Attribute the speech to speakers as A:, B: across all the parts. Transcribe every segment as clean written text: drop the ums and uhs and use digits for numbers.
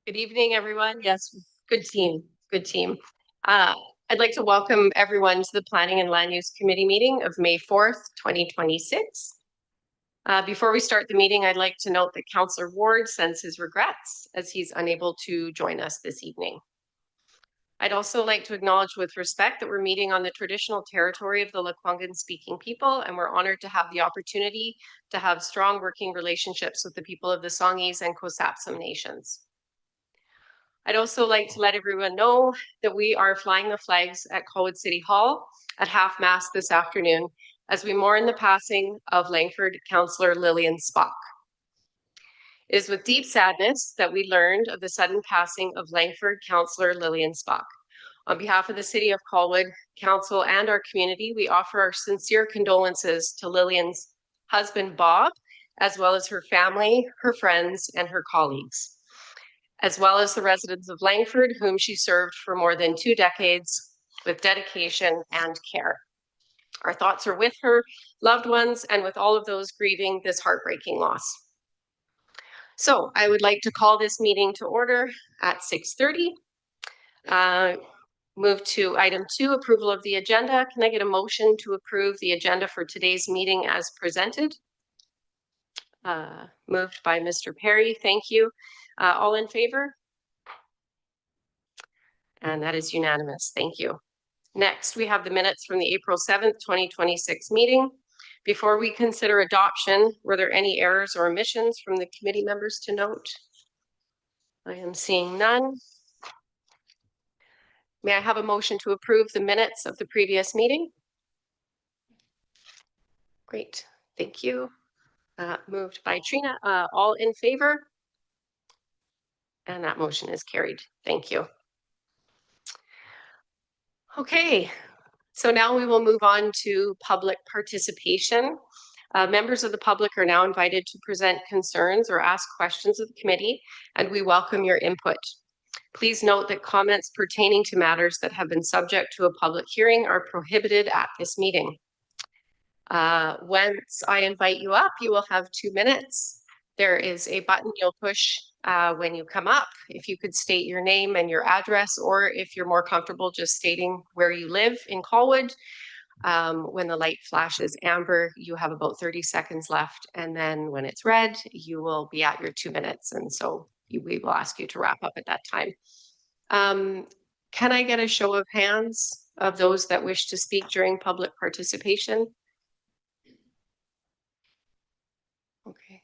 A: Good evening, everyone. Yes, good team, good team. I'd like to welcome everyone to the Planning and Land Use Committee meeting of May 4th, 2026. Before we start the meeting, I'd like to note that Councillor Ward sends his regrets as he's unable to join us this evening. I'd also like to acknowledge with respect that we're meeting on the traditional territory of the Lekwungen speaking people, and we're honored to have the opportunity to have strong working relationships with the people of the Songhees and Kosapsum nations. I'd also like to let everyone know that we are flying the flags at Colwood City Hall at half-mast this afternoon as we mourn the passing of Langford Councillor Lillian Spock. It is with deep sadness that we learned of the sudden passing of Langford Councillor Lillian Spock. On behalf of the City of Colwood, Council, and our community, we offer our sincere condolences to Lillian's husband, Bob, as well as her family, her friends, and her colleagues, as well as the residents of Langford, whom she served for more than 2 decades with dedication and care. Our thoughts are with her loved ones and with all of those grieving this heartbreaking loss. So I would like to call this meeting to order at 6:30. Move to item 2, approval of the agenda. Can I get a motion to approve the agenda for today's meeting as presented? Moved by Mr. Perry, thank you. All in favor? And that is unanimous, thank you. Next, we have the minutes from the April 7th, 2026 meeting. Before we consider adoption, were there any errors or omissions from the committee members to note? I am seeing none. May I have a motion to approve the minutes of the previous meeting? Great, thank you. Moved by Trina. All in favor? And that motion is carried. Thank you. Okay, so now we will move on to public participation. Members of the public are now invited to present concerns or ask questions of the committee, and we welcome your input. Please note that comments pertaining to matters that have been subject to a public hearing are prohibited at this meeting. Once I invite you up, you will have 2 minutes. There is a button you'll push when you come up. If you could state your name and your address, or if you're more comfortable just stating where you live in Colwood. When the light flashes amber, you have about 30 seconds left. And then when it's red, you will be at your 2 minutes. And so we will ask you to wrap up at that time. Can I get a show of hands of those that wish to speak during public participation? Okay.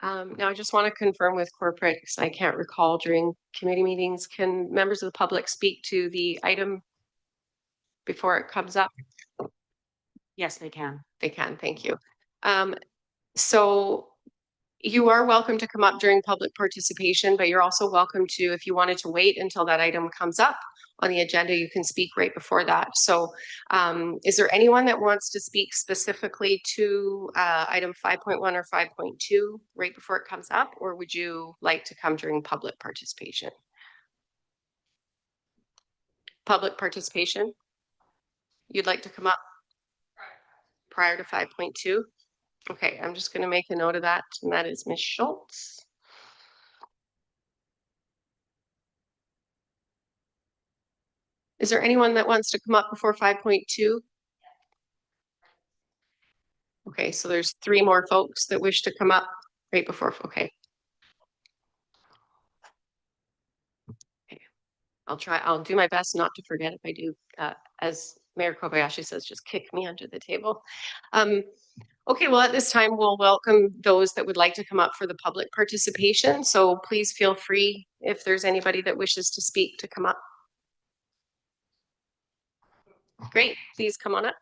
A: Now I just want to confirm with corporate, because I can't recall during committee meetings, can members of the public speak to the item before it comes up?
B: Yes, they can.
A: They can, thank you. So you are welcome to come up during public participation, but you're also welcome to, if you wanted to wait until that item comes up on the agenda, you can speak right before that. So is there anyone that wants to speak specifically to item 5.1 or 5.2 right before it comes up, or would you like to come during public participation? Public participation? You'd like to come up prior to 5.2? Okay, I'm just going to make a note of that, and that is Ms. Schultz. Is there anyone that wants to come up before 5.2? Okay, so there's 3 more folks that wish to come up right before, okay. I'll do my best not to forget. If I do, as Mayor Kobayashi says, just kick me under the table. Okay, well, at this time, we'll welcome those that would like to come up for the public participation. So please feel free, if there's anybody that wishes to speak, to come up. Great, please come on up.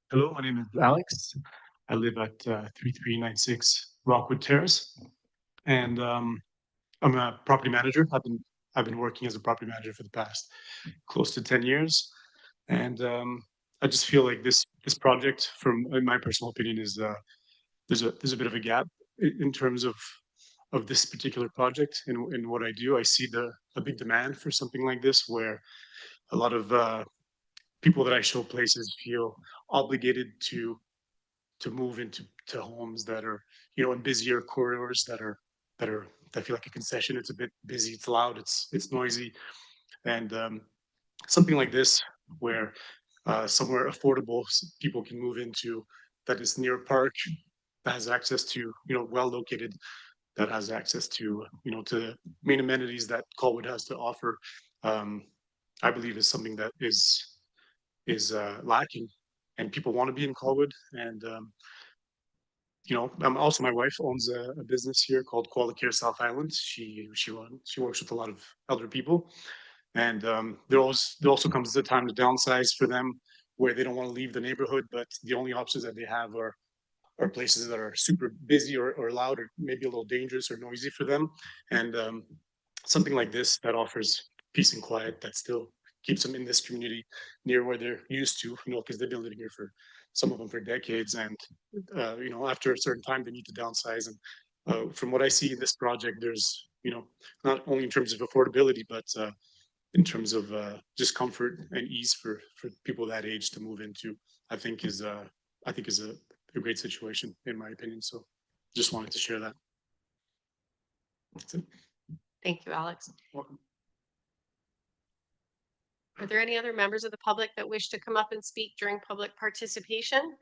C: Hello, my name is Alex. I live at 3396 Rockwood Terrace, and I'm a property manager. I've been working as a property manager for the past close to 10 years, and I just feel like this project, from in my personal opinion, is there's a bit of a gap in terms of this particular project and what I do, I see a big demand for something like this, where a lot of people that I show places feel obligated to move into homes that are, you know, in busier corridors that feel like a concession. It's a bit busy, it's loud, it's noisy, and something like this where somewhere affordable people can move into, that is near a park, that has access to, you know, well located, that has access to, you know, to the main amenities that Colwood has to offer, um, I believe is something that is lacking, and people want to be in Colwood. And you know, also my wife owns a business here called Quality Care South Island. She works with a lot of elder people, and there also comes a time to downsize for them, where they don't want to leave the neighborhood, but the only options that they have are places that are super busy or loud or maybe a little dangerous or noisy for them. And something like this that offers peace and quiet, that still keeps them in this community near where they're used to, you know, because they've been living here for some of them for decades. And, you know, after a certain time, they need to downsize. And from what I see in this project, there's, you know, not only in terms of affordability, but in terms of just comfort and ease for people that age to move into, I think is a great situation in my opinion. So just wanted to share that. That's it.
A: Thank you, Alex.
C: Welcome.
A: Are there any other members of the public that wish to come up and speak during public participation?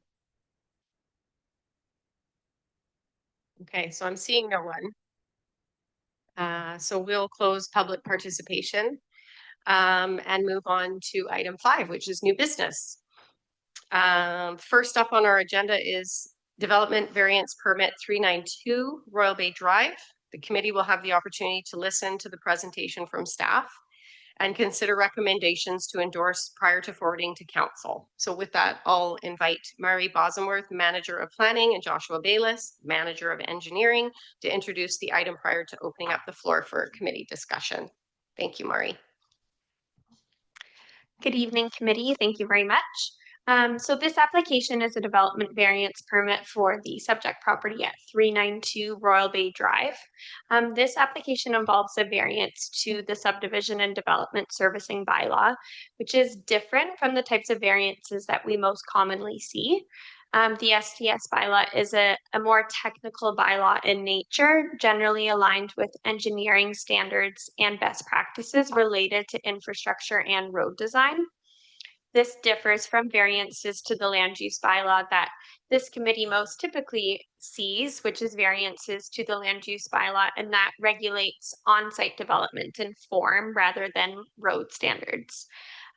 A: Okay, so I'm seeing no one. So we'll close public participation and move on to item 5, which is new business. First up on our agenda is Development Variance Permit 392 Royal Bay Drive. The committee will have the opportunity to listen to the presentation from staff and consider recommendations to endorse prior to forwarding to council. So with that, I'll invite Murray Bosworth, Manager of Planning, and Joshua Bayless, Manager of Engineering, to introduce the item prior to opening up the floor for committee discussion. Thank you, Murray.
D: Good evening, committee. Thank you very much. So this application is a development variance permit for the subject property at 392 Royal Bay Drive. This application involves a variance to the subdivision and development servicing bylaw, which is different from the types of variances that we most commonly see. The STS bylaw is a more technical bylaw in nature, generally aligned with engineering standards and best practices related to infrastructure and road design. This differs from variances to the land use bylaw that this committee most typically sees, which is variances to the land use bylaw, and that regulates on-site development in form rather than road standards.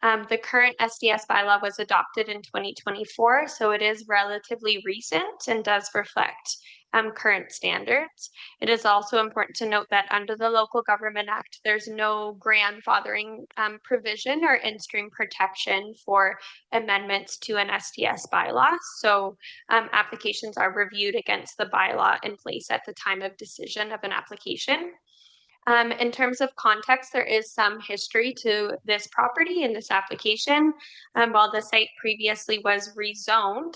D: The current SDS bylaw was adopted in 2024, so it is relatively recent and does reflect current standards. It is also important to note that under the Local Government Act, there's no grandfathering provision or in-stream protection for amendments to an SDS bylaw. So applications are reviewed against the bylaw in place at the time of decision of an application. In terms of context, there is some history to this property in this application. While the site previously was rezoned,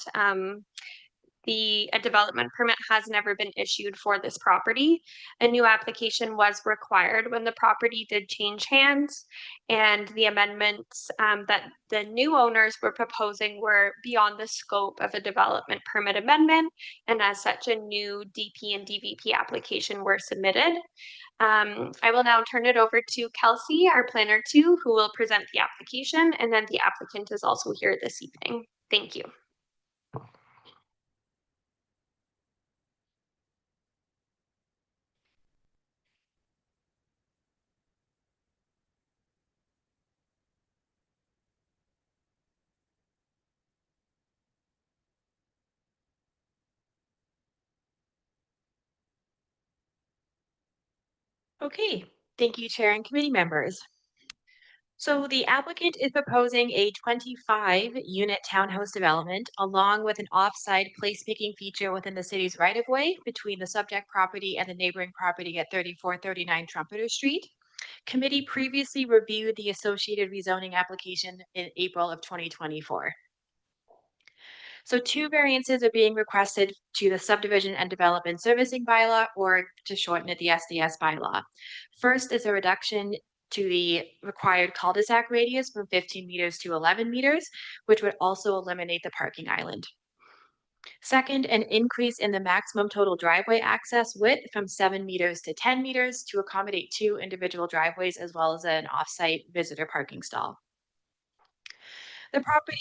D: a development permit has never been issued for this property. A new application was required when the property did change hands, and the amendments that the new owners were proposing were beyond the scope of a development permit amendment, and as such, a new DP and DVP application were submitted. I will now turn it over to Kelsey, our planner 2, who will present the application, and then the applicant is also here this evening. Thank you.
B: Okay, thank you, Chair and committee members. So the applicant is proposing a 25-unit townhouse development along with an off-site placemaking feature within the city's right-of-way between the subject property and the neighboring property at 3439 Trumpeter Street. Committee previously reviewed the associated rezoning application in April of 2024. So 2 variances are being requested to the subdivision and development servicing bylaw, or to shorten it, the SDS bylaw. First is a reduction to the required cul-de-sac radius from 15 meters to 11 meters, which would also eliminate the parking island. Second, an increase in the maximum total driveway access width from 7 meters to 10 meters to accommodate 2 individual driveways as well as an off-site visitor parking stall. The property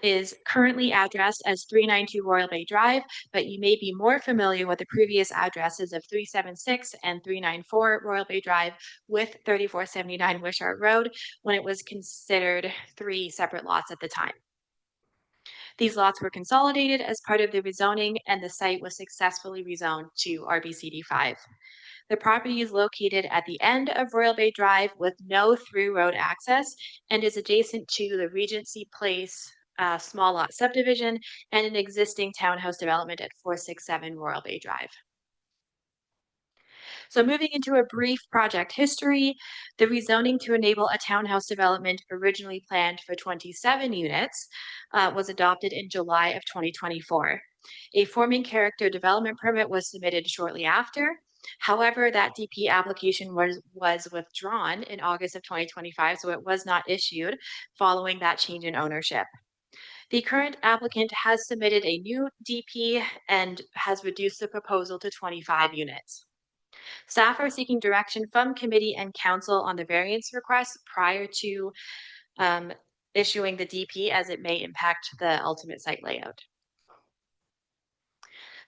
B: is currently addressed as 392 Royal Bay Drive, but you may be more familiar with the previous addresses of 376 and 394 Royal Bay Drive with 3479 Wishart Road when it was considered 3 separate lots at the time. These lots were consolidated as part of the rezoning, and the site was successfully rezoned to RBCD5. The property is located at the end of Royal Bay Drive with no through road access and is adjacent to the Regency Place small lot subdivision and an existing townhouse development at 467 Royal Bay Drive. So moving into a brief project history, the rezoning to enable a townhouse development originally planned for 27 units was adopted in July of 2024. A forming character development permit was submitted shortly after. However, that DP application was withdrawn in August of 2025, so it was not issued following that change in ownership. The current applicant has submitted a new DP and has reduced the proposal to 25 units. Staff are seeking direction from committee and council on the variance request prior to issuing the DP, as it may impact the ultimate site layout.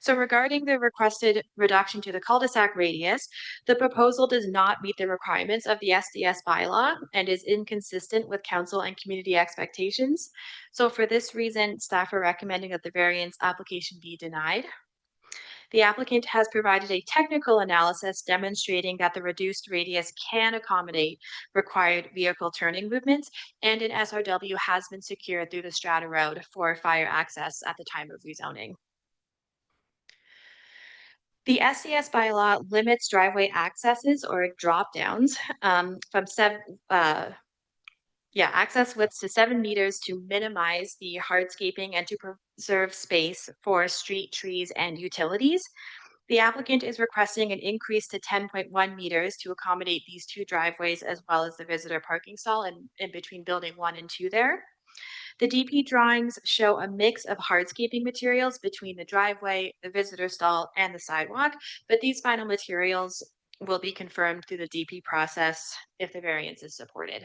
B: So regarding the requested reduction to the cul-de-sac radius, the proposal does not meet the requirements of the SDS bylaw and is inconsistent with council and community expectations. So for this reason, staff are recommending that the variance application be denied. The applicant has provided a technical analysis demonstrating that the reduced radius can accommodate required vehicle turning movements, and an SRW has been secured through the Strata Road for fire access at the time of rezoning. The SDS bylaw limits driveway accesses or drop downs from access widths to 7 meters to minimize the hardscaping and to preserve space for street trees and utilities. The applicant is requesting an increase to 10.1 meters to accommodate these 2 driveways as well as the visitor parking stall in between building 1 and 2 there. The DP drawings show a mix of hardscaping materials between the driveway, the visitor stall, and the sidewalk, but these final materials will be confirmed through the DP process if the variance is supported.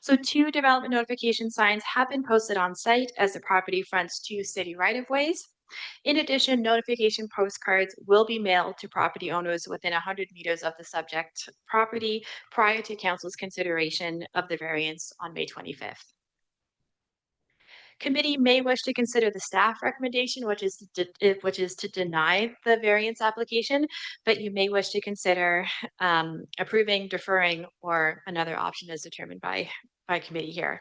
B: So 2 development notification signs have been posted on site as the property fronts 2 city right-of-ways. In addition, notification postcards will be mailed to property owners within 100 meters of the subject property prior to council's consideration of the variance on May 25th. Committee may wish to consider the staff recommendation, which is to deny the variance application, but you may wish to consider approving, deferring, or another option as determined by committee here.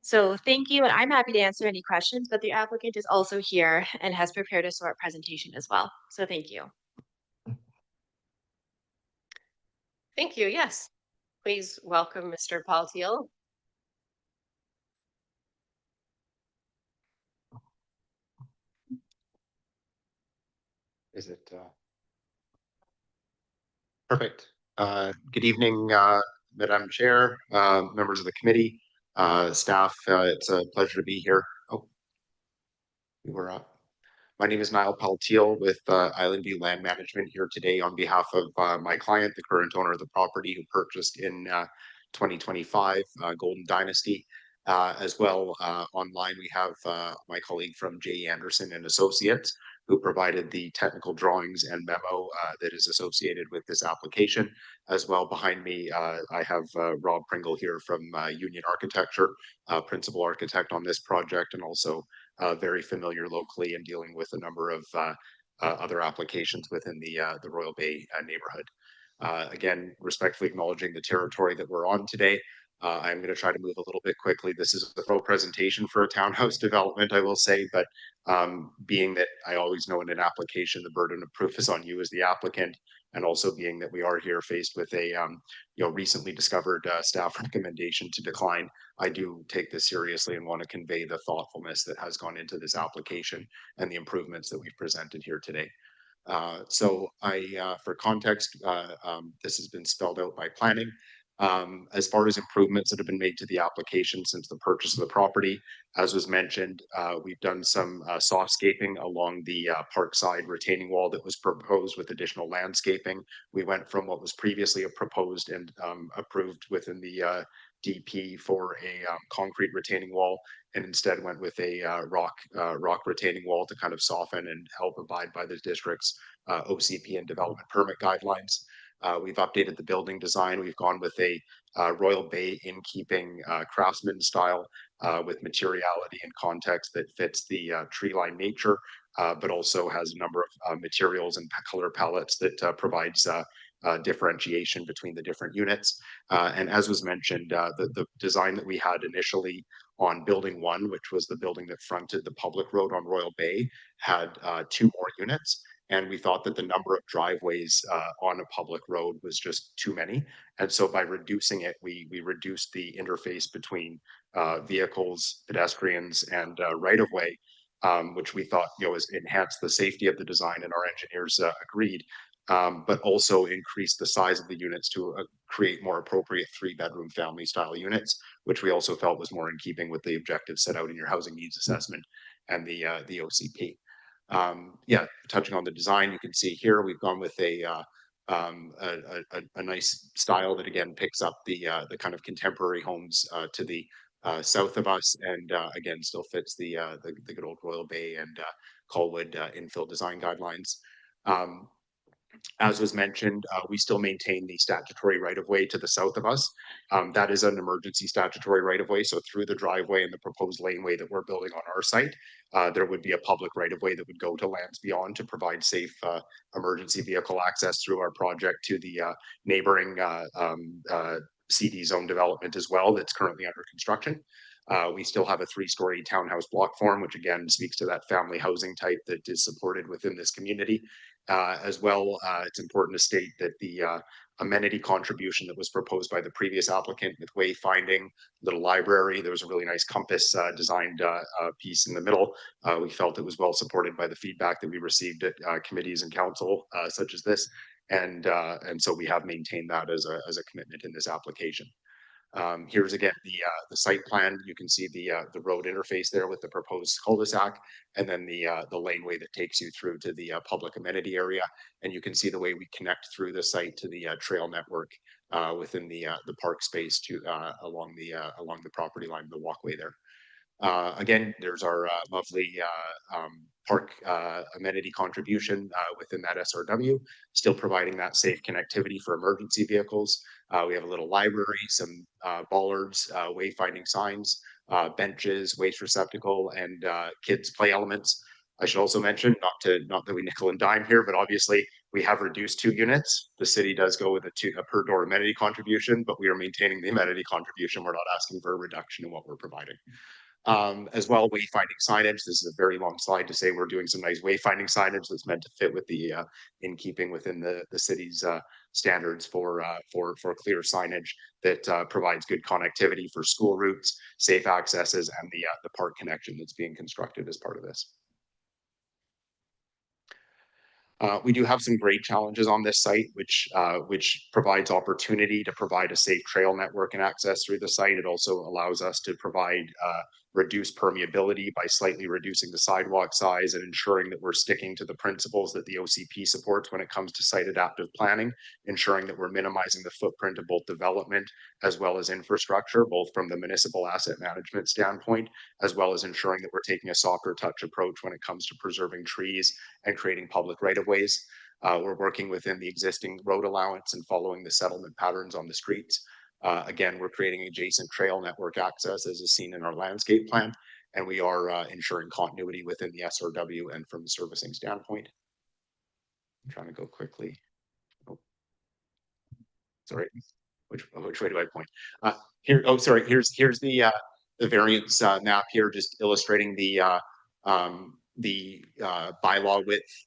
B: So thank you, and I'm happy to answer any questions, but the applicant is also here and has prepared a short presentation as well. So thank you.
A: Thank you. Yes, please welcome Mr. Paltiel.
E: Is it perfect? Good evening, Madam Chair, members of the committee, staff. It's a pleasure to be here. Oh, we were up. My name is Niall Paltiel with Island View Land Management here today on behalf of my client, the current owner of the property who purchased in 2025, Golden Dynasty. As well, online we have my colleague from J. Anderson and Associates, who provided the technical drawings and memo that is associated with this application. As well, behind me, I have Rob Pringle here from Union Architecture, principal architect on this project, and also very familiar locally in dealing with a number of other applications within the Royal Bay neighborhood. Again, respectfully acknowledging the territory that we're on today. I'm going to try to move a little bit quickly. This is a thorough presentation for a townhouse development, I will say, but being that I always know in an application, the burden of proof is on you as the applicant. and also being that we are here faced with a recently discovered staff recommendation to decline, I do take this seriously and want to convey the thoughtfulness that has gone into this application and the improvements that we've presented here today. For context, this has been spelled out by planning. As far as improvements that have been made to the application since the purchase of the property, as was mentioned, we've done some softscaping along the parkside retaining wall that was proposed with additional landscaping. We went from what was previously proposed and approved within the DP for a concrete retaining wall, and instead went with a rock retaining wall to kind of soften and help abide by the district's OCP and development permit guidelines. We've updated the building design. We've gone with a Royal Bay in-keeping craftsman style with materiality and context that fits the tree line nature, but also has a number of materials and color palettes that provides differentiation between the different units. And as was mentioned, the design that we had initially on building 1, which was the building that fronted the public road on Royal Bay, had 2 more units. And we thought that the number of driveways on a public road was just too many. And so by reducing it, we reduced the interface between vehicles, pedestrians, and right-of-way, which we thought was enhanced the safety of the design, and our engineers agreed. But also increase the size of the units to create more appropriate 3-bedroom family style units, which we also felt was more in keeping with the objectives set out in your housing needs assessment and the OCP. Touching on the design, you can see here we've gone with a nice style that again picks up the kind of contemporary homes to the south of us, and again still fits the good old Royal Bay and Colwood infill design guidelines. As was mentioned, we still maintain the statutory right-of-way to the south of us. That is an emergency statutory right-of-way. So through the driveway and the proposed laneway that we're building on our site, there would be a public right-of-way that would go to lands beyond to provide safe emergency vehicle access through our project to the neighboring CD zone development as well that's currently under construction. We still have a 3-story townhouse block form, which again speaks to that family housing type that is supported within this community. As well, it's important to state that the amenity contribution that was proposed by the previous applicant with wayfinding, little library, there was a really nice compass designed piece in the middle. We felt it was well supported by the feedback that we received at committees and council such as this, and so we have maintained that as a commitment in this application. Here's again the site plan. You can see the road interface there with the proposed cul-de-sac, and then the laneway that takes you through to the public amenity area. And you can see the way we connect through the site to the trail network within the park space to along the property line, the walkway there. Again, there's our lovely park amenity contribution within that SRW, still providing that safe connectivity for emergency vehicles. We have a little library, some bollards, wayfinding signs, benches, waste receptacle, and kids' play elements. I should also mention, not that we nickel and dime here, but obviously we have reduced 2 units. The city does go with a per door amenity contribution, but we are maintaining the amenity contribution. We're not asking for a reduction in what we're providing. As well, wayfinding signage. This is a very long slide to say we're doing some nice wayfinding signage that's meant to fit with the in keeping within the city's standards for clear signage that provides good connectivity for school routes, safe accesses, and the park connection that's being constructed as part of this. We do have some great challenges on this site, which provides opportunity to provide a safe trail network and access through the site. It also allows us to provide reduced permeability by slightly reducing the sidewalk size and ensuring that we're sticking to the principles that the OCP supports when it comes to site adaptive planning, ensuring that we're minimizing the footprint of both development as well as infrastructure, both from the municipal asset management standpoint, as well as ensuring that we're taking a softer touch approach when it comes to preserving trees and creating public right-of-ways. We're working within the existing road allowance and following the settlement patterns on the streets. Again, we're creating adjacent trail network access as is seen in our landscape plan, and we are ensuring continuity within the SRW and from the servicing standpoint. I'm trying to go quickly. Oh. Sorry, which way do I point? Here, oh, sorry, here's the variance map here, just illustrating the bylaw width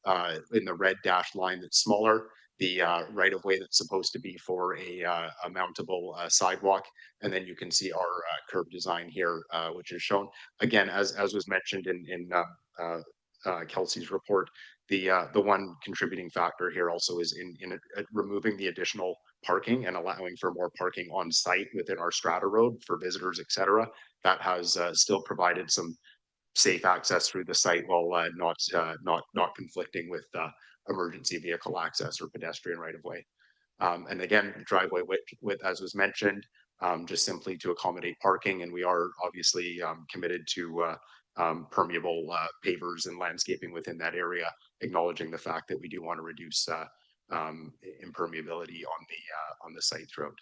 E: in the red dashed line that's smaller. the right of way that's supposed to be for a mountable sidewalk. And then you can see our curb design here, which is shown again, as was mentioned in Kelsey's report. The one contributing factor here also is in removing the additional parking and allowing for more parking on site within our strata road for visitors, etc. That has still provided some safe access through the site while not conflicting with emergency vehicle access or pedestrian right of way. And again, driveway width, as was mentioned, just simply to accommodate parking. And we are obviously committed to permeable pavers and landscaping within that area, acknowledging the fact that we do want to reduce impermeability on the site throughout.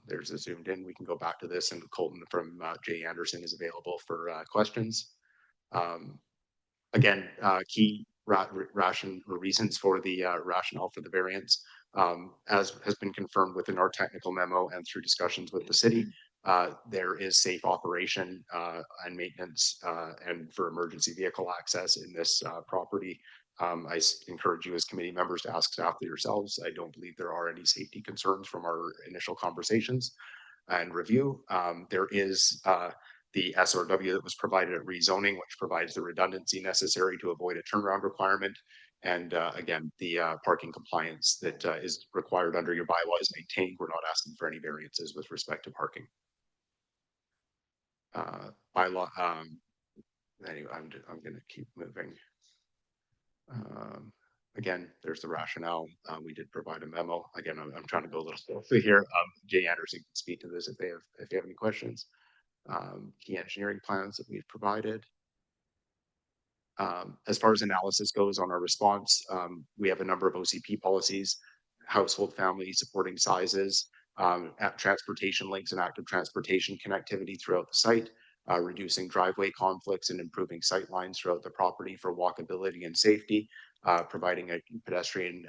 E: There's a zoomed in. We can go back to this, and Colton from Jay Anderson is available for questions. Again, key reasons for the rationale for the variance, as has been confirmed within our technical memo and through discussions with the city. There is safe operation and maintenance and for emergency vehicle access in this property. I encourage you as committee members to ask staff yourselves. I don't believe there are any safety concerns from our initial conversations and review. There is the SRW that was provided at rezoning, which provides the redundancy necessary to avoid a turnaround requirement. And again, the parking compliance that is required under your bylaw is maintained. We're not asking for any variances with respect to parking. Bylaw. Anyway, I'm going to keep moving. Again, there's the rationale. We did provide a memo. Again, I'm trying to go a little slowly here. Jay Anderson can speak to this if you have any questions. Key engineering plans that we've provided. As far as analysis goes on our response, we have a number of OCP policies, household family supporting sizes, transportation links and active transportation connectivity throughout the site, reducing driveway conflicts and improving sight lines throughout the property for walkability and safety, providing a pedestrian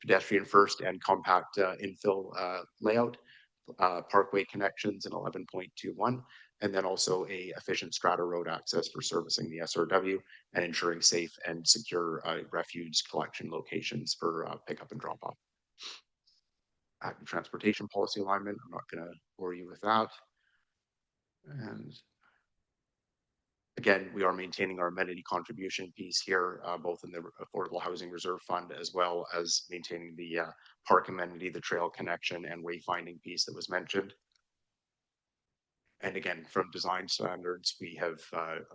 E: pedestrian first and compact infill layout, parkway connections in 11.21, and then a efficient strata road access for servicing the SRW and ensuring safe and secure refuge collection locations for pickup and drop off. Active transportation policy alignment. I'm not going to bore you with that. And again, we are maintaining our amenity contribution piece here, both in the Affordable Housing Reserve Fund, as well as maintaining the park amenity, the trail connection and wayfinding piece that was mentioned. And again, from design standards, we have,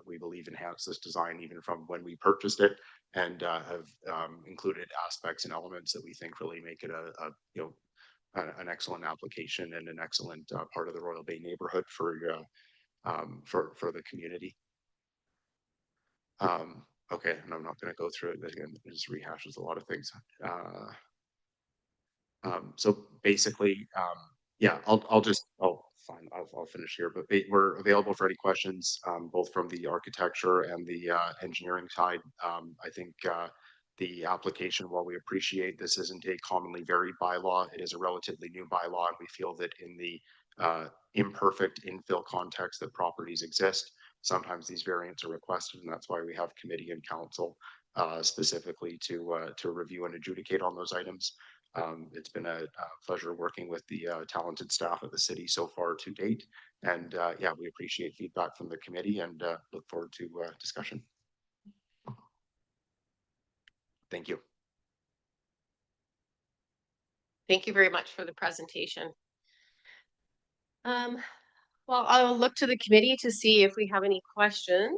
E: we believe, enhanced this design even from when we purchased it, and have included aspects and elements that we think really make it an excellent application and an excellent part of the Royal Bay neighborhood for the community. Okay, and I'm not going to go through it again. It just rehashes a lot of things. So basically, yeah, I'll finish here, but we're available for any questions, both from the architecture and the engineering side. I think the application, while we appreciate this isn't a commonly varied bylaw, it is a relatively new bylaw, and we feel that in the imperfect infill context that properties exist, sometimes these variants are requested, and that's why we have committee and council specifically to review and adjudicate on those items. It's been a pleasure working with the talented staff of the city so far to date. And yeah, we appreciate feedback from the committee and look forward to discussion. Thank you.
A: Thank you very much for the presentation. Well, I'll look to the committee to see if we have any questions.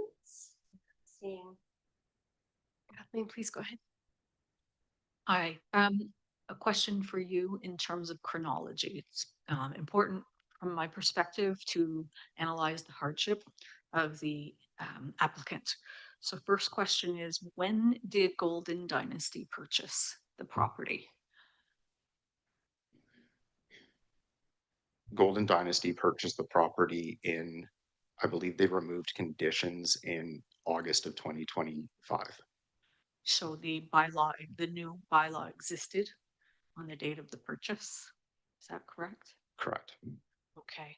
A: Seeing Kathleen, please go ahead.
F: Hi, a question for you in terms of chronology. It's important from my perspective to analyze the hardship of the applicant. So first question is, when did Golden Dynasty purchase the property?
E: Golden Dynasty purchased the property in, I believe they removed conditions in August of 2025.
F: So the bylaw, the new bylaw existed on the date of the purchase. Is that correct?
E: Correct.
F: Okay.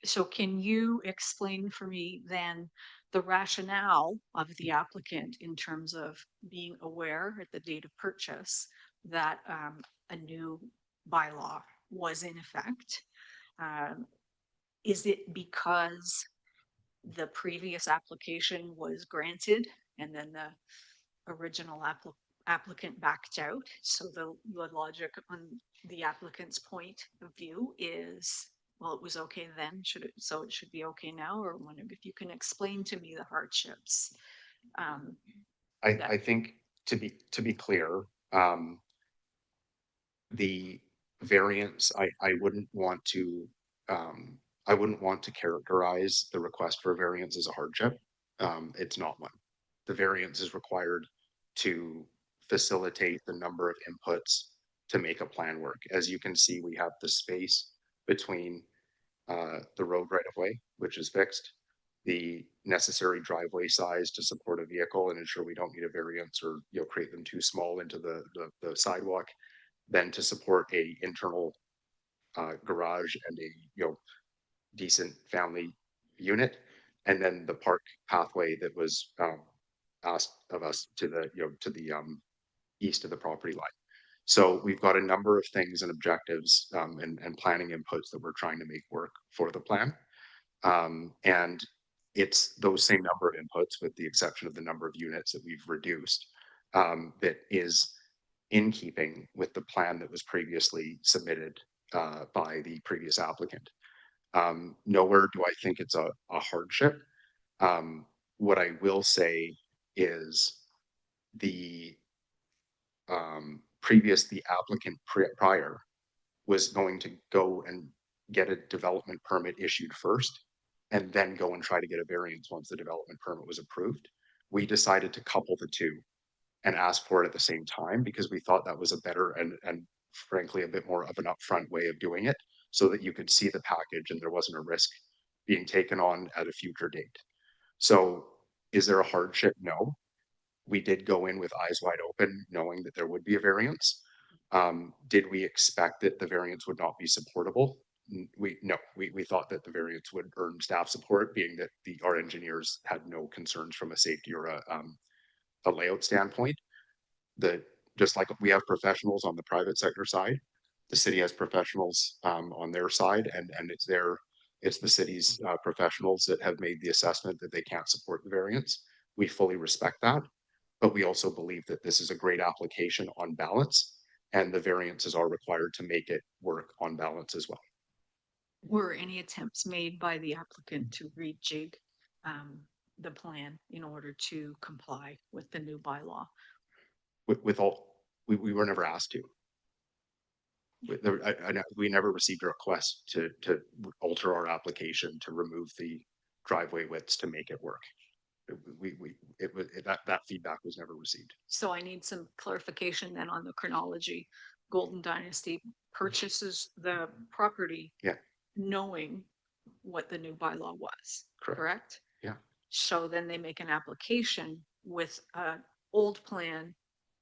F: So can you explain for me then the rationale of the applicant in terms of being aware at the date of purchase that a new bylaw was in effect? Um, is it because the previous application was granted and then the original applicant backed out? So the logic on the applicant's point of view is, well, it was okay then, so it should be okay now, or wonder if you can explain to me the hardships.
E: I think to be clear, the variance, I wouldn't want to, I wouldn't want to characterize the request for a variance as a hardship. It's not one. The variance is required to facilitate the number of inputs to make a plan work. As you can see, we have the space between the road right of way, which is fixed, the necessary driveway size to support a vehicle and ensure we don't need a variance or create them too small into the sidewalk, then to support a internal garage and a decent family unit, and then the park pathway that was asked of us to the east of the property line. So we've got a number of things and objectives and planning inputs that we're trying to make work for the plan. And it's those same number of inputs, with the exception of the number of units that we've reduced, that is in keeping with the plan that was previously submitted by the previous applicant. Nowhere do I think it's a hardship. What I will say is the the applicant prior was going to go and get a development permit issued first, and then go and try to get a variance once the development permit was approved. We decided to couple the two and ask for it at the same time because we thought that was a better and frankly a bit more of an upfront way of doing it, so that you could see the package and there wasn't a risk being taken on at a future date. So is there a hardship? No. We did go in with eyes wide open, knowing that there would be a variance. Did we expect that the variance would not be supportable? No, we thought that the variance would earn staff support, being that our engineers had no concerns from a safety or a layout standpoint. Just like we have professionals on the private sector side, the city has professionals on their side, and it's the city's professionals that have made the assessment that they can't support the variance. We fully respect that, but we also believe that this is a great application on balance, and the variances are required to make it work on balance as well.
F: Were any attempts made by the applicant to rejig the plan in order to comply with the new bylaw?
E: We were never asked to. We never received a request to alter our application to remove the driveway widths to make it work. That feedback was never received.
F: So I need some clarification then on the chronology. Golden Dynasty purchases the property, knowing what the new bylaw was, correct?
E: Yeah.
F: So then they make an application with an old plan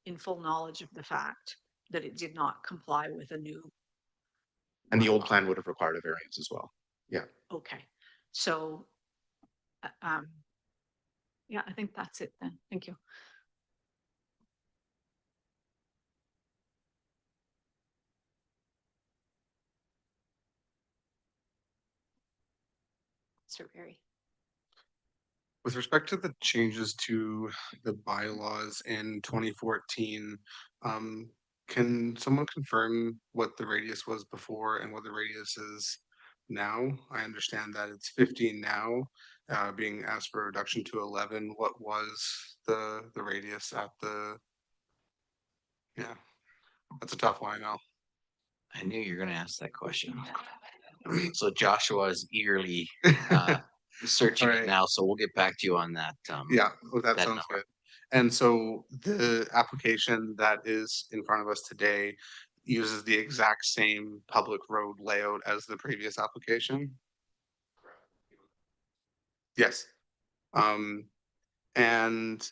F: in full knowledge of the fact that it did not comply with a new.
E: And the old plan would have required a variance as well. Yeah.
F: Okay. So, yeah, I think that's it then. Thank you. Mr. Berry.
G: With respect to the changes to the bylaws in 2014, can someone confirm what the radius was before and what the radius is now? I understand that it's 15 now, being asked for a reduction to 11. What was the radius at the? Yeah, that's a tough one, I know.
H: I knew you were going to ask that question. So Joshua is eagerly searching it now, so we'll get back to you on that.
G: Yeah, well, that sounds
H: number.
G: good. And so the application that is in front of us today uses the exact same public road layout as the previous application. Yes. And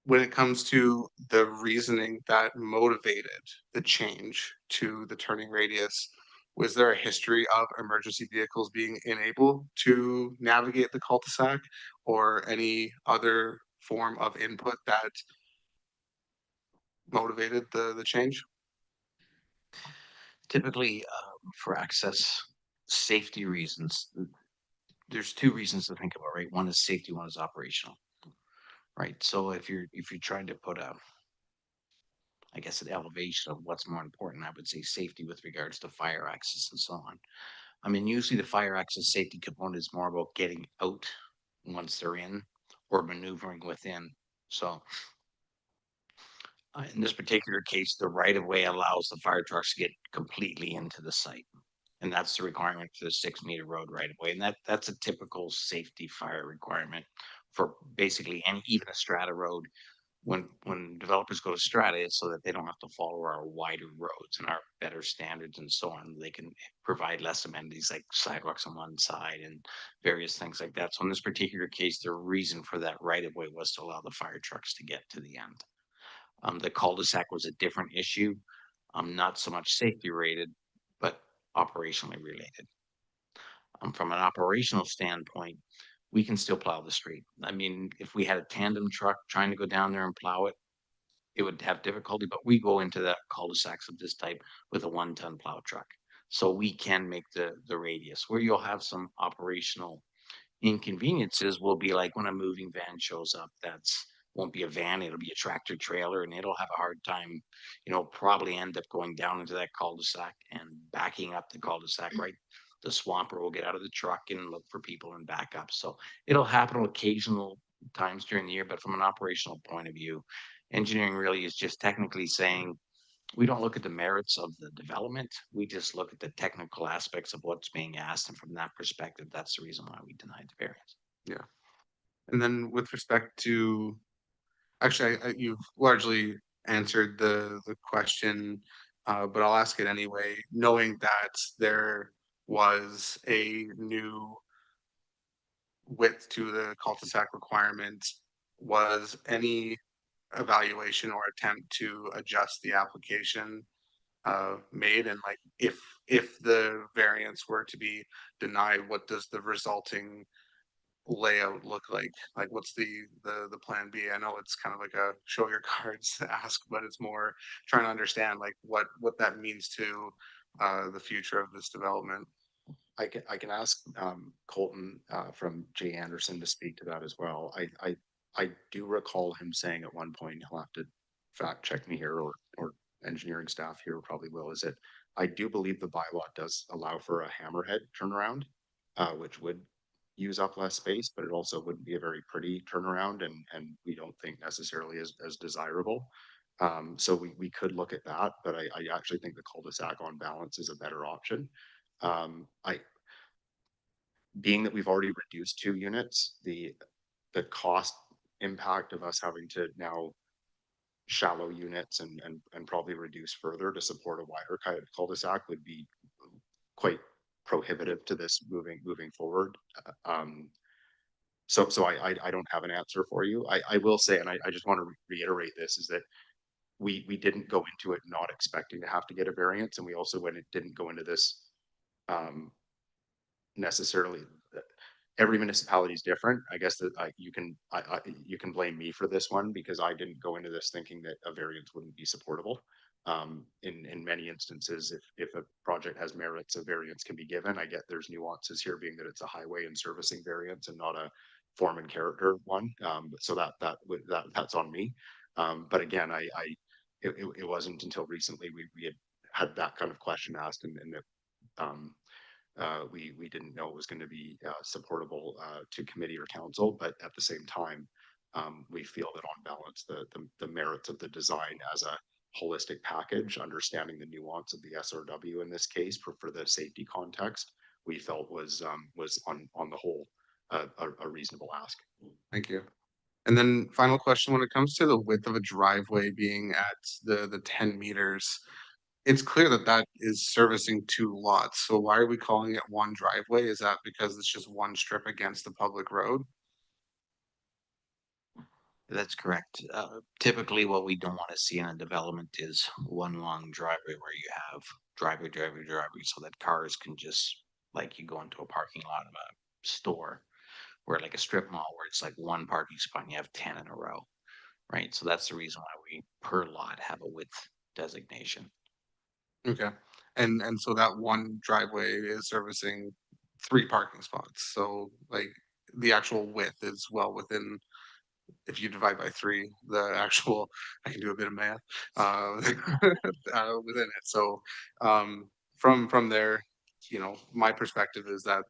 G: when it comes to the reasoning that motivated the change to the turning radius, Was there a history of emergency vehicles being unable to navigate the cul-de-sac or any other form of input that motivated the change?
H: Typically, for access safety reasons, there's two reasons to think about, right? One is safety, one is operational, right? So if you're trying to put I guess an elevation of what's more important, I would say safety with regards to fire access and so on. I mean, usually the fire access safety component is more about getting out once they're in or maneuvering within. So in this particular case, the right of way allows the fire trucks to get completely into the site. And that's the requirement for the 6 meter road right of way. And that's a typical safety fire requirement for basically any, even a strata road. When developers go to strata, it's so that they don't have to follow our wider roads and our better standards and so on. They can provide less amenities like sidewalks on one side and various things like that. So in this particular case, the reason for that right of way was to allow the fire trucks to get to the end. The cul-de-sac was a different issue, not so much safety rated, but operationally related. From an operational standpoint, we can still plow the street. I mean, if we had a tandem truck trying to go down there and plow it, it would have difficulty, but we go into that cul-de-sacs of this type with a 1-ton plow truck. So we can make the radius. Where you'll have some operational inconveniences will be like when a moving van shows up. That's won't be a van, it'll be a tractor trailer, and it'll have a hard time, probably end up going down into that cul-de-sac and backing up the cul-de-sac, right? The swamper will get out of the truck and look for people and back up. So it'll happen occasional times during the year, but from an operational point of view, engineering really is just technically saying we don't look at the merits of the development. We just look at the technical aspects of what's being asked. And from that perspective, that's the reason why we denied the variance.
G: Yeah. And then with respect to, actually, you've largely answered the question, but I'll ask it anyway, knowing that there was a new width to the cul-de-sac requirement, was any evaluation or attempt to adjust the application made? And like if the variance were to be denied, what does the resulting layout look like? Like what's the plan B? I know it's kind of like a show your cards ask, but it's more trying to understand like what that means to the future of this development.
E: I can ask Colton from J. Anderson to speak to that as well. I do recall him saying at one point, he'll have to fact check me here, or engineering staff here probably will, is that I do believe the bylaw does allow for a hammerhead turnaround, which would use up less space, but it also wouldn't be a very pretty turnaround, and we don't think necessarily as desirable. So we could look at that, but I actually think the cul-de-sac on balance is a better option. Being that we've already reduced 2 units, the cost impact of us having to now shallow units and probably reduce further to support a wider kind of cul-de-sac would be quite prohibitive to this moving forward. So I don't have an answer for you. I will say, and I just want to reiterate this, is that we didn't go into it not expecting to have to get a variance, and we also didn't go into this necessarily. Every municipality is different. I guess that you can blame me for this one, because I didn't go into this thinking that a variance wouldn't be supportable. In many instances, if a project has merits, a variance can be given. I get there's nuances here, being that it's a highway and servicing variance and not a form and character one. So that's on me. But again, it wasn't until recently we had that kind of question asked, and we didn't know it was going to be supportable to committee or council, but at the same time, we feel that on balance, the merits of the design as a holistic package, understanding the nuance of the SRW in this case for the safety context, we felt was on the whole a reasonable ask.
G: Thank you. And then final question, when it comes to the width of a driveway being at the 10 meters, it's clear that that is servicing 2 lots. So why are we calling it one driveway? Is that because it's just one strip against the public road?
H: That's correct. Typically, what we don't want to see in a development is one long driveway where you have driveway, so that cars can just, like you go into a parking lot of a store, where like a strip mall where it's like one parking spot and you have 10 in a row, right? So that's the reason why we per lot have a width designation.
G: Okay, and so that one driveway is servicing 3 parking spots, so like the actual width is well within, if you divide by 3, the actual, I can do a bit of math, within it. So, from there, my perspective is that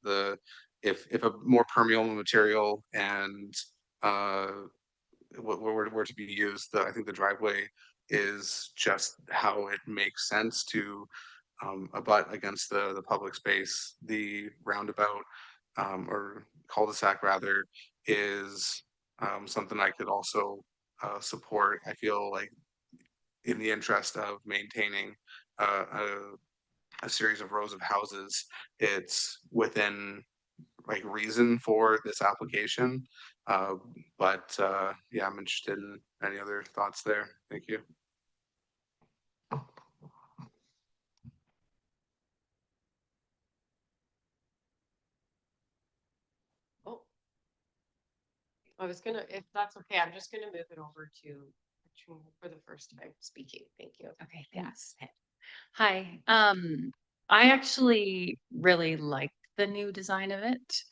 G: if a more permeable material and uh, what were to be used, I think the driveway is just how it makes sense to abut against the public space. The roundabout, or cul-de-sac rather, is something I could also support. I feel like in the interest of maintaining uh, a series of rows of houses, it's within like reason for this application. Uh, but yeah, I'm interested in any other thoughts there. Thank you.
A: Oh, if that's okay, I'm just gonna move it over to Katrina for the first time speaking. Thank you.
I: Okay, thanks. Hi, I actually really like the new design of it.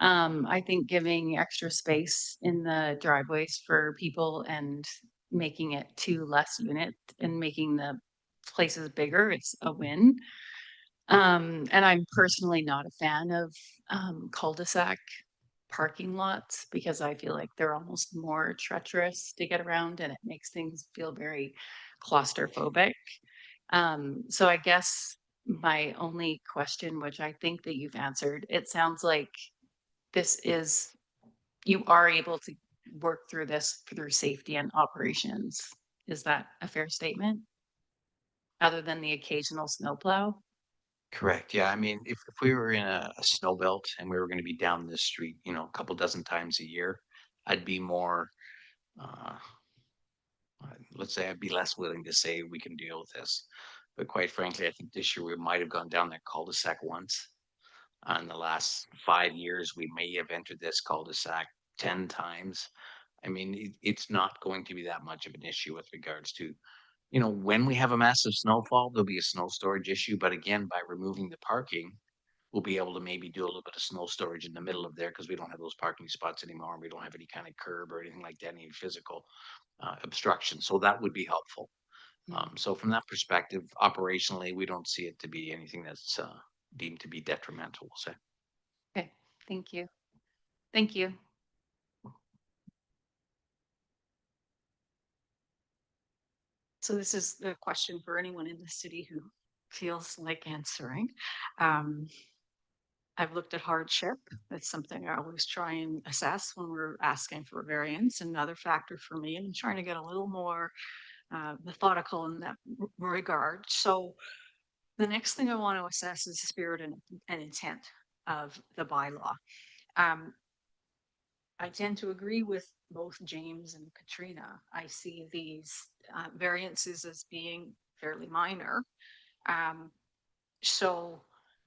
I: I think giving extra space in the driveways for people and making it 2 less unit and making the places bigger, it's a win. And I'm personally not a fan of cul-de-sac parking lots because I feel like they're almost more treacherous to get around and it makes things feel very claustrophobic. So I guess my only question, which I think that you've answered, it sounds like this is, you are able to work through this through safety and operations. Is that a fair statement? Other than the occasional snowplow?
H: Correct. Yeah. I mean, if we were in a snow belt and we were going to be down this street, a couple dozen times a year, I'd be more, uh, let's say I'd be less willing to say we can deal with this. But quite frankly, I think this year we might have gone down that cul-de-sac once. In the last 5 years, we may have entered this cul-de-sac 10 times. I mean, it's not going to be that much of an issue with regards to, when we have a massive snowfall, there'll be a snow storage issue. But again, by removing the parking, we'll be able to maybe do a little bit of snow storage in the middle of there because we don't have those parking spots anymore. And we don't have any kind of curb or anything like that, any physical obstruction. So that would be helpful. So from that perspective, operationally, we don't see it to be anything that's deemed to be detrimental, we'll say.
I: Okay, thank you. Thank you.
F: So this is the question for anyone in the city who feels like answering. Um, I've looked at hardship. That's something I always try and assess when we're asking for a variance. Another factor for me, and I'm trying to get a little more methodical in that regard. So the next thing I want to assess is the spirit and intent of the bylaw. I tend to agree with both James and Katrina. I see these variances as being fairly minor. So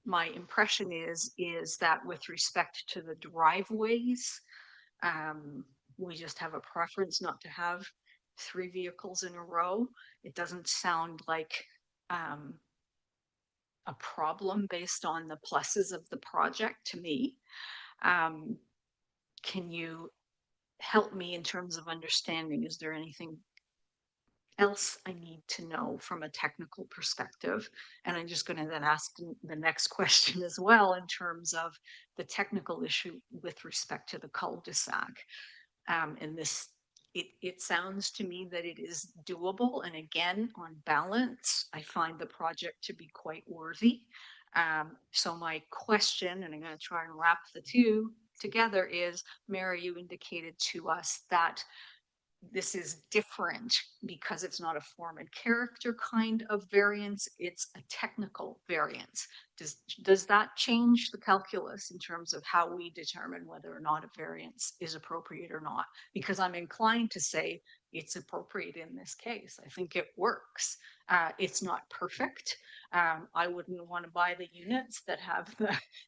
F: my impression is that with respect to the driveways, we just have a preference not to have 3 vehicles in a row. It doesn't sound like a problem based on the pluses of the project to me. Can you help me in terms of understanding? Is there anything else I need to know from a technical perspective? And I'm just going to then ask the next question as well in terms of the technical issue with respect to the cul-de-sac. And this, it sounds to me that it is doable. And again, on balance, I find the project to be quite worthy. So my question, and I'm going to try and wrap the two together, is, Mary, you indicated to us that this is different because it's not a form and character kind of variance, it's a technical variance. Does that change the calculus in terms of how we determine whether or not a variance is appropriate or not? Because I'm inclined to say it's appropriate in this case. I think it works. It's not perfect. I wouldn't want to buy the units that have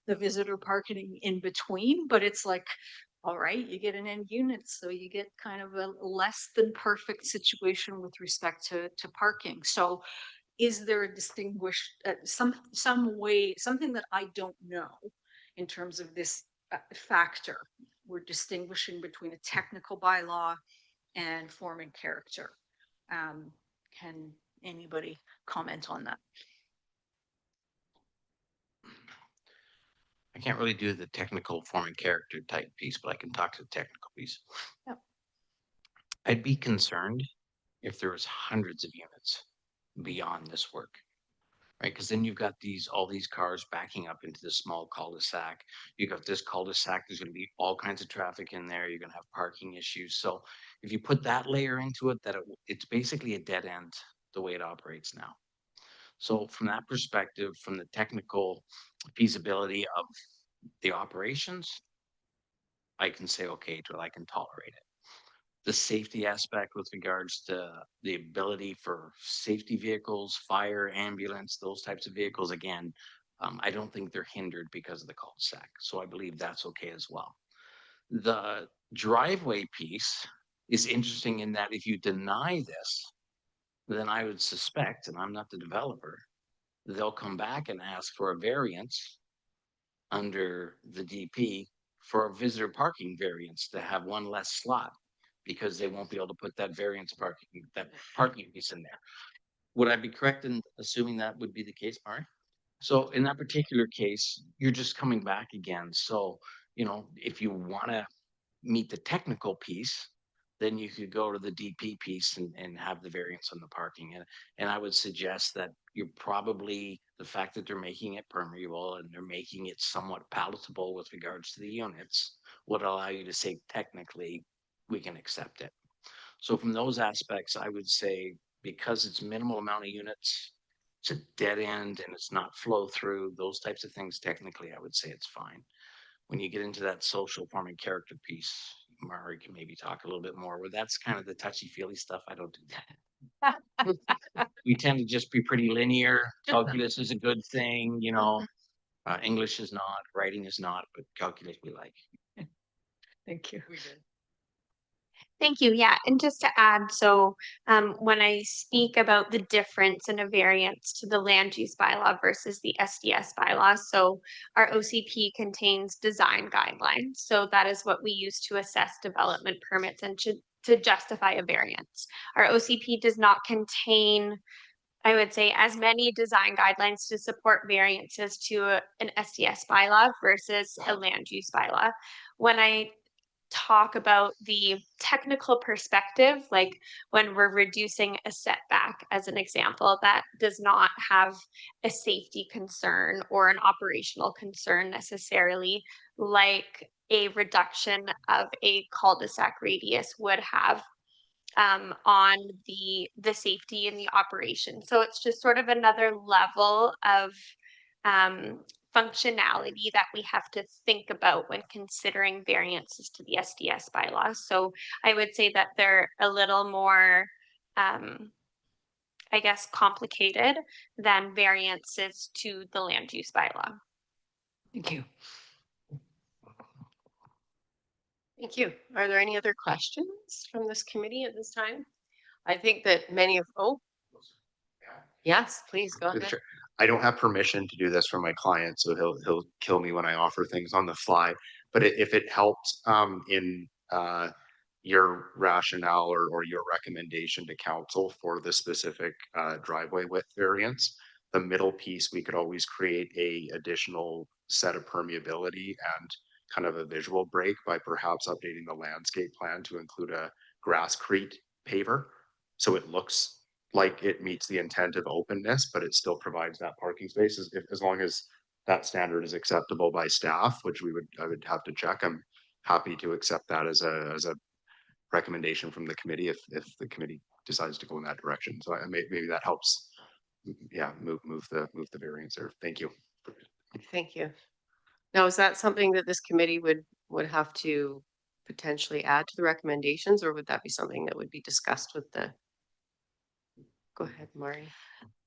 F: the visitor parking in between, but it's like, all right, you get an end unit, so you get kind of a less than perfect situation with respect to parking. So is there a distinguished, some way, something that I don't know in terms of this factor? We're distinguishing between a technical bylaw and form and character. Can anybody comment on that?
H: I can't really do the technical form and character type piece, but I can talk to the technical piece.
F: Yep.
H: I'd be concerned if there was hundreds of units beyond this work, right? Because then you've got all these cars backing up into this small cul-de-sac. You got this cul-de-sac, there's going to be all kinds of traffic in there. You're going to have parking issues. So if you put that layer into it, it's basically a dead end the way it operates now. So from that perspective, from the technical feasibility of the operations, I can say, okay, I can tolerate it. The safety aspect with regards to the ability for safety vehicles, fire, ambulance, those types of vehicles, again, I don't think they're hindered because of the cul-de-sac. So I believe that's okay as well. The driveway piece is interesting in that if you deny this, then I would suspect, and I'm not the developer, they'll come back and ask for a variance under the DP for a visitor parking variance to have one less slot because they won't be able to put that parking piece in there. Would I be correct in assuming that would be the case, Mari? So in that particular case, you're just coming back again. So, if you want to meet the technical piece, then you could go to the DP piece and have the variance on the parking. And I would suggest that you're probably, the fact that they're making it permeable and they're making it somewhat palatable with regards to the units would allow you to say technically we can accept it. So from those aspects, I would say because it's minimal amount of units, it's a dead end and it's not flow through, those types of things, technically, I would say it's fine. When you get into that social form and character piece, Mari can maybe talk a little bit more, where that's kind of the touchy-feely stuff. I don't do that. We tend to just be pretty linear. Calculus is a good thing, English is not, writing is not, but calculus we like.
F: Thank you.
D: Thank you. Yeah, and just to add, so when I speak about the difference in a variance to the land use bylaw versus the SDS bylaw, so our OCP contains design guidelines. So that is what we use to assess development permits and to justify a variance. Our OCP does not contain, I would say, as many design guidelines to support variances to an SDS bylaw versus a land use bylaw. When I talk about the technical perspective, like when we're reducing a setback as an example, that does not have a safety concern or an operational concern necessarily, like a reduction of a cul-de-sac radius would have on the safety and the operation. So it's just sort of another level of functionality that we have to think about when considering variances to the SDS bylaws. So I would say that they're a little more, I guess, complicated than variances to the land use bylaw.
F: Thank you.
A: Thank you. Are there any other questions from this committee at this time? I think that many of, yes, please go ahead.
E: Sure. I don't have permission to do this for my client, so he'll kill me when I offer things on the fly. But if it helps in your rationale or your recommendation to council for the specific driveway width variance, the middle piece, we could always create a additional set of permeability and kind of a visual break by perhaps updating the landscape plan to include a grasscrete paver. So it looks like it meets the intent of openness, but it still provides that parking space as long as that standard is acceptable by staff, which I would have to check. I'm happy to accept that as a recommendation from the committee if the committee decides to go in that direction. So maybe that helps. Yeah, move the variance there. Thank you.
A: Thank you. Now, is that something that this committee would have to potentially add to the recommendations, or would that be something that would be discussed with the? Go ahead, Mari.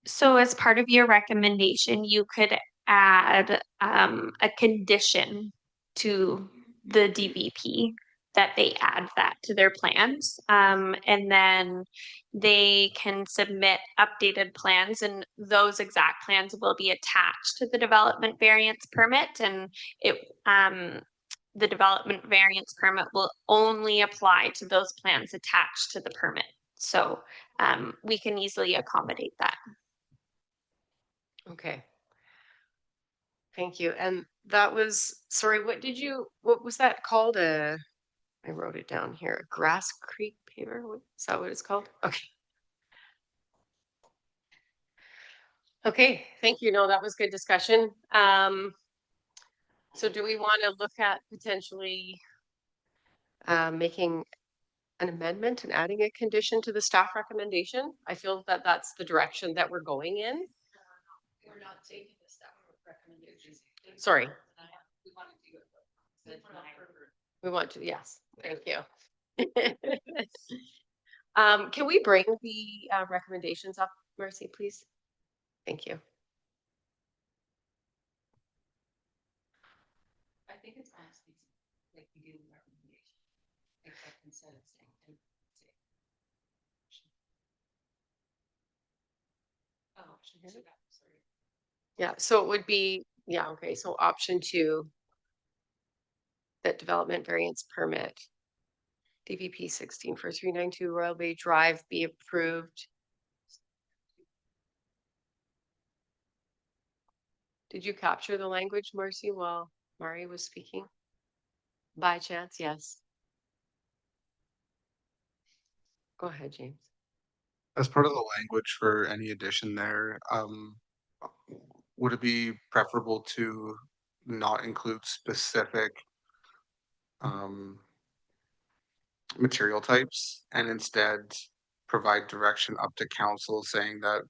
D: So as part of your recommendation, you could add a condition to the DBP that they add that to their plans. And then they can submit updated plans, and those exact plans will be attached to the development variance permit. And the development variance permit will only apply to those plans attached to the permit. So we can easily accommodate that.
A: Okay. Thank you. And that was, sorry, what was that called? I wrote it down here, a Grass Creek paver. Is that what it's called? Okay. Okay, thank you. No, that was good discussion. So do we want to look at potentially making an amendment and adding a condition to the staff recommendation? I feel that that's the direction that we're going in.
F: We're not taking the staff recommendations.
A: Sorry.
F: We want to do it.
A: We want to, yes, thank you. Can we bring the recommendations up, Mercy, please? Thank you.
F: I think it's honestly like we do the recommendation. Except instead of saying. Oh, sorry.
A: Yeah, so it would be, yeah, okay, so option 2, that development variance permit, DVP 16 for 392 Royal Bay Drive be approved. Did you capture the language, Marcy, while Mari was speaking? By chance, yes. Go ahead, James.
G: As part of the language for any addition there, would it be preferable to not include specific material types and instead provide direction up to council saying that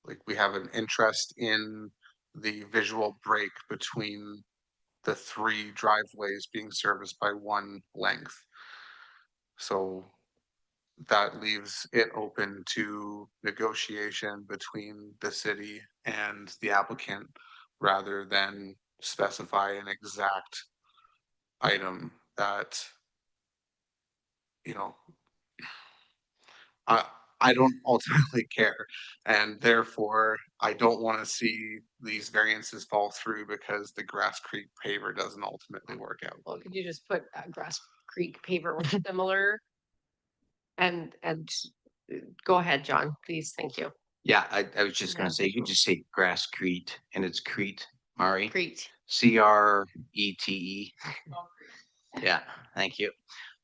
G: like we have an interest in the visual break between the 3 driveways being serviced by one length? So that leaves it open to negotiation between the city and the applicant rather than specify an exact item that, you know, I don't ultimately care, and therefore I don't want to see these variances fall through because the Grass Creek paver doesn't ultimately work out.
A: Well, could you just put Grass Creek paver or similar? And go ahead, John, please. Thank you.
H: Yeah, I was just gonna say, you can just say Grass Crete, and it's Crete, Mari.
A: Crete.
H: CRETE. Yeah, thank you.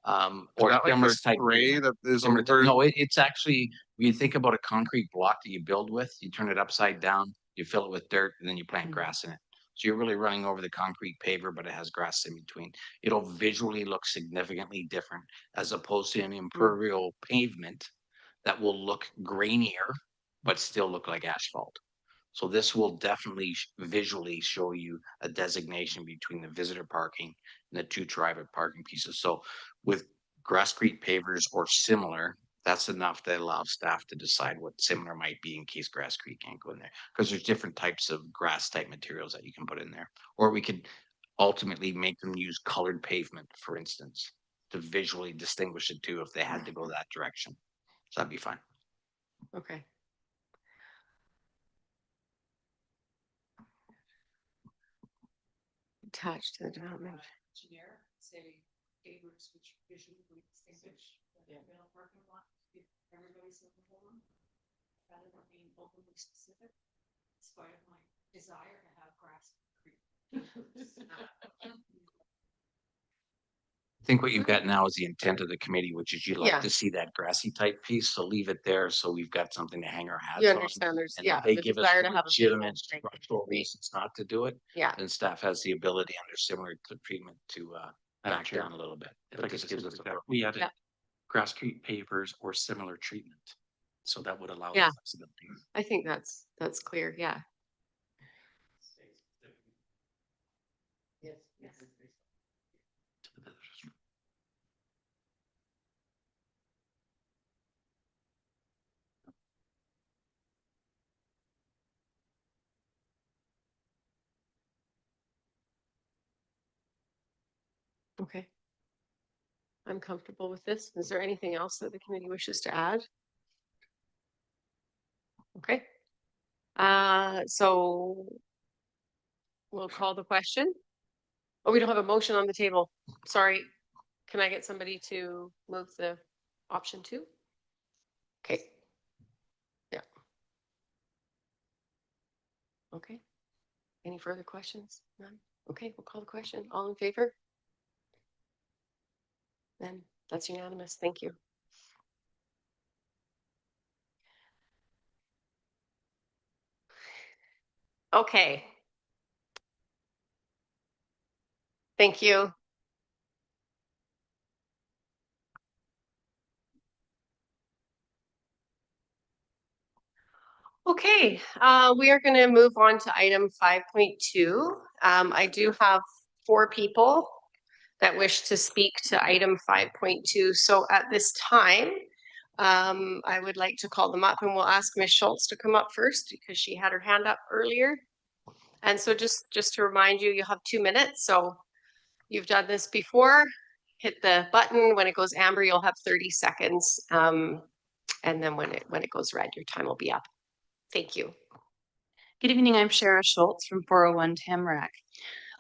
H: Or
G: that like
H: similar
G: the
H: type.
G: spray that is
H: Similar
G: over?
H: No, it's actually, when you think about a concrete block that you build with, you turn it upside down, you fill it with dirt, and then you plant grass in it. So you're really running over the concrete paver, but it has grass in between. It'll visually look significantly different as opposed to an impermeable pavement that will look grainier, but still look like asphalt. So this will definitely visually show you a designation between the visitor parking and the 2 private parking pieces. So with Grass Creek pavers or similar, that's enough to allow staff to decide what similar might be in case Grass Creek can't go in there. Because there's different types of grass type materials that you can put in there. Or we could ultimately make them use colored pavement, for instance, to visually distinguish it too if they had to go that direction. So that'd be fine.
A: Okay. Attached to the development.
F: Generic, say pavers which visually distinguish the parking lot, if everybody's looking for them, rather than being overly specific, in spite of my desire to have Grass Creek.
H: I think what you've got now is the intent of the committee, which is you'd like
A: Yeah.
H: to see that grassy type piece, so leave it there, so we've got something to hang our hats
A: You
H: on.
A: understand there's,
H: And
A: yeah,
H: if they
A: the
H: give us
A: desire to have a
H: legitimate
A: visual break.
H: structural reasons not to do it,
A: Yeah.
H: then staff has the ability under similar treatment to back
J: Chair,
H: down a little bit.
J: if I could
H: Just
J: just
H: gives us a
J: that, we added
I: Yeah.
J: grasscrete pavers or similar treatment. So that would allow
A: Yeah.
J: the flexibility.
A: I think that's clear, yeah.
J: To the visitors.
A: Okay. I'm comfortable with this. Is there anything else that the committee wishes to add? Okay. So we'll call the question. Oh, we don't have a motion on the table. Sorry. Can I get somebody to move the option 2? Okay. Yeah. Okay. Any further questions? None? Okay, we'll call the question. All in favor? Then that's unanimous. Thank you. Okay. Thank you. Okay, we are going to move on to item 5.2. I do have 4 people that wish to speak to item 5.2. So at this time, I would like to call them up, and we'll ask Ms. Schultz to come up first because she had her hand up earlier. And so just to remind you, you have 2 minutes. So you've done this before. Hit the button. When it goes amber, you'll have 30 seconds. And then when it goes red, your time will be up. Thank you.
B: Good evening, I'm Shara Schultz from 401 Tamarack.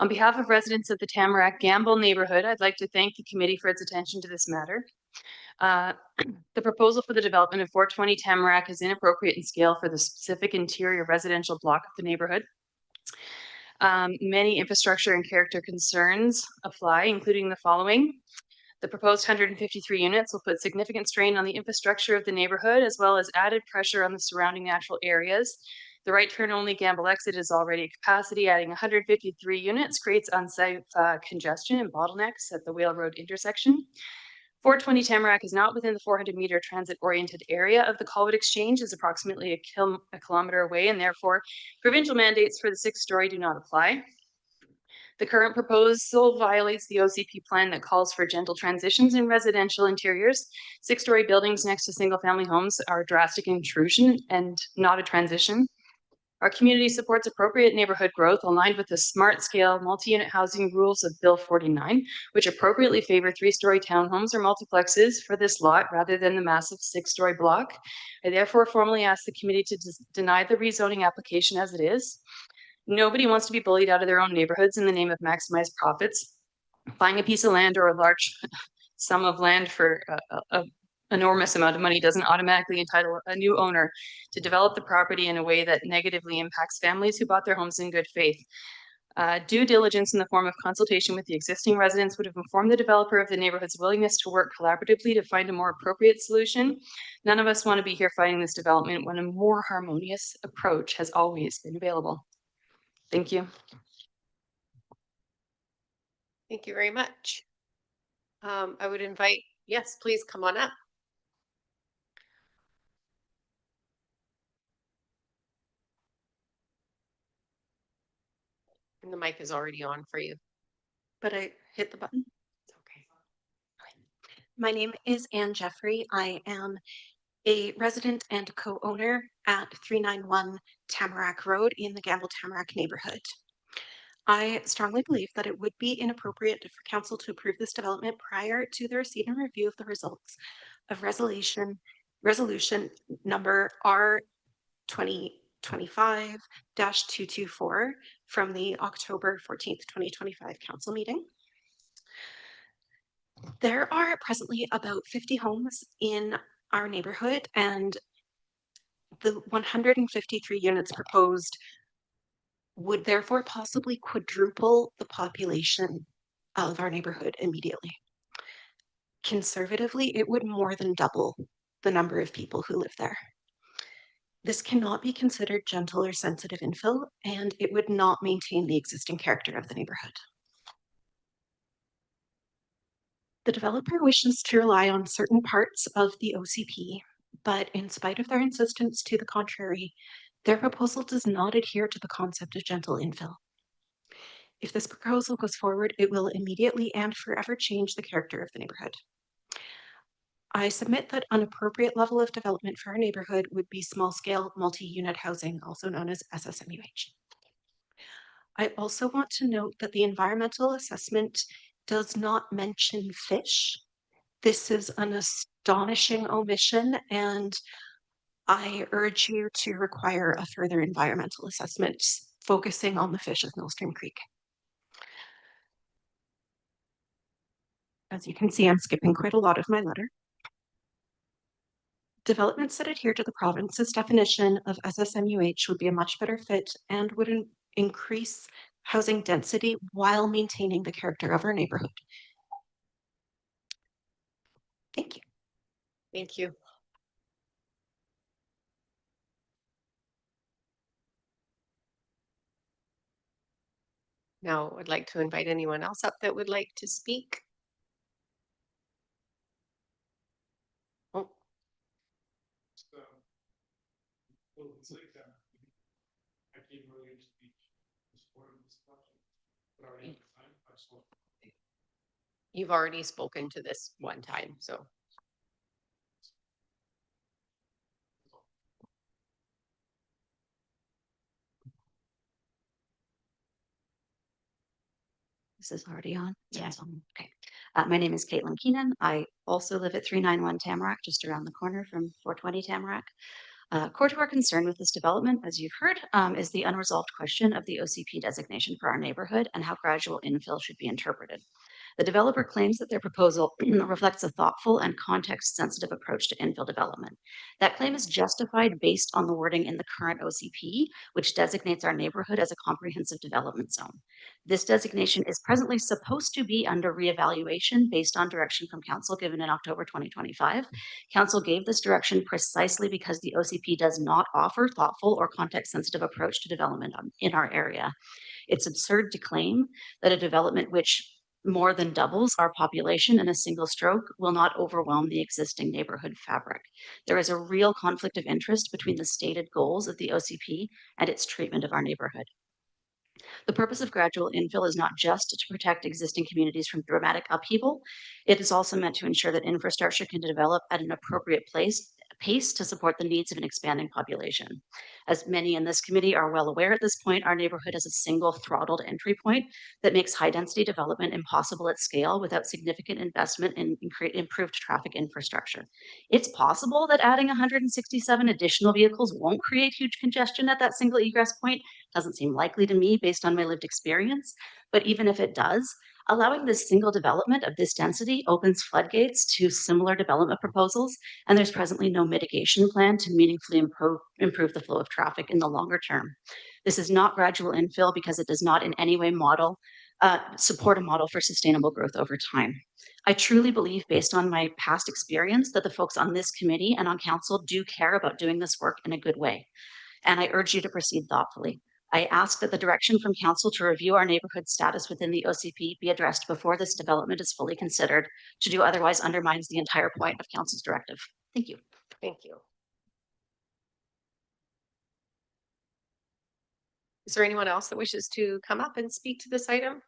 B: On behalf of residents of the Tamarack Gamble neighborhood, I'd like to thank the committee for its attention to this matter. The proposal for the development of 420 Tamarack is inappropriate in scale for the specific interior residential block of the neighborhood. Many infrastructure and character concerns apply, including the following. The proposed 153 units will put significant strain on the infrastructure of the neighborhood, as well as added pressure on the surrounding natural areas. The right turn only Gamble exit is already at capacity. Adding 153 units creates unsafe congestion and bottlenecks at the Whale Road intersection. 420 Tamarack is not within the 400-meter transit-oriented area of the Colwood Exchange, is approximately a kilometer away, and therefore provincial mandates for the 6-story do not apply. The current proposal violates the OCP plan that calls for gentle transitions in residential interiors. 6-story buildings next to single-family homes are a drastic intrusion and not a transition. Our community supports appropriate neighborhood growth aligned with the smart scale multi-unit housing rules of Bill 49, which appropriately favor 3-story townhomes or multiplexes for this lot rather than the massive 6-story block. I therefore formally ask the committee to deny the rezoning application as it is. Nobody wants to be bullied out of their own neighborhoods in the name of maximized profits. Buying a piece of land or a large sum of land for an enormous amount of money doesn't automatically entitle a new owner to develop the property in a way that negatively impacts families who bought their homes in good faith. Due diligence in the form of consultation with the existing residents would have informed the developer of the neighborhood's willingness to work collaboratively to find a more appropriate solution. None of us want to be here fighting this development when a more harmonious approach has always been available. Thank you.
A: Thank you very much. I would invite, yes, please come on up. And the mic is already on for you.
K: But I hit the button.
A: It's okay.
K: My name is Anne Jeffrey. I am a resident and co-owner at 391 Tamarack Road in the Gamble Tamarack neighborhood. I strongly believe that it would be inappropriate for council to approve this development prior to the receipt and review of the results of resolution number R2025-224 from the October 14th, 2025 council meeting. There are presently about 50 homes in our neighborhood, and the 153 units proposed would therefore possibly quadruple the population of our neighborhood immediately. Conservatively, it would more than double the number of people who live there. This cannot be considered gentle or sensitive infill, and it would not maintain the existing character of the neighborhood. The developer wishes to rely on certain parts of the OCP, but in spite of their insistence to the contrary, their proposal does not adhere to the concept of gentle infill. If this proposal goes forward, it will immediately and forever change the character of the neighborhood. I submit that an appropriate level of development for our neighborhood would be small-scale multi-unit housing, also known as SSMUH. I also want to note that the environmental assessment does not mention fish. This is an astonishing omission, and I urge you to require a further environmental assessment focusing on the fish of Millstream Creek. As you can see, I'm skipping quite a lot of my letter. Developments that adhere to the province's definition of SSMUH would be a much better fit and would increase housing density while maintaining the character of our neighborhood. Thank you.
A: Thank you. Now, I'd like to invite anyone else up that would like to speak. Oh, you've already spoken to this one time, so.
L: This is already on? Yeah. Okay. My name is Caitlin Keenan. I also live at 391 Tamarack, just around the corner from 420 Tamarack. Core to our concern with this development, as you've heard, is the unresolved question of the OCP designation for our neighborhood and how gradual infill should be interpreted. The developer claims that their proposal reflects a thoughtful and context-sensitive approach to infill development. That claim is justified based on the wording in the current OCP, which designates our neighborhood as a comprehensive development zone. This designation is presently supposed to be under reevaluation based on direction from Council given in October 2025. Council gave this direction precisely because the OCP does not offer thoughtful or context-sensitive approach to development in our area. It's absurd to claim that a development which more than doubles our population in a single stroke will not overwhelm the existing neighborhood fabric. There is a real conflict of interest between the stated goals of the OCP and its treatment of our neighborhood. The purpose of gradual infill is not just to protect existing communities from dramatic upheaval. It is also meant to ensure that infrastructure can develop at an appropriate pace to support the needs of an expanding population. As many in this committee are well aware at this point, our neighborhood has a single throttled entry point that makes high density development impossible at scale without significant investment in improved traffic infrastructure. It's possible that adding 167 additional vehicles won't create huge congestion at that single egress point. Doesn't seem likely to me based on my lived experience, but even if it does, allowing this single development of this density opens floodgates to similar development proposals, and there's presently no mitigation plan to meaningfully improve the flow of traffic in the longer term. This is not gradual infill because it does not in any way support a model for sustainable growth over time. I truly believe, based on my past experience, that the folks on this committee and on council do care about doing this work in a good way, and I urge you to proceed thoughtfully. I ask that the direction from council to review our neighborhood status within the OCP be addressed before this development is fully considered. To do otherwise undermines the entire point of council's directive. Thank you.
A: Thank you. Is there anyone else that wishes to come up and speak to this item?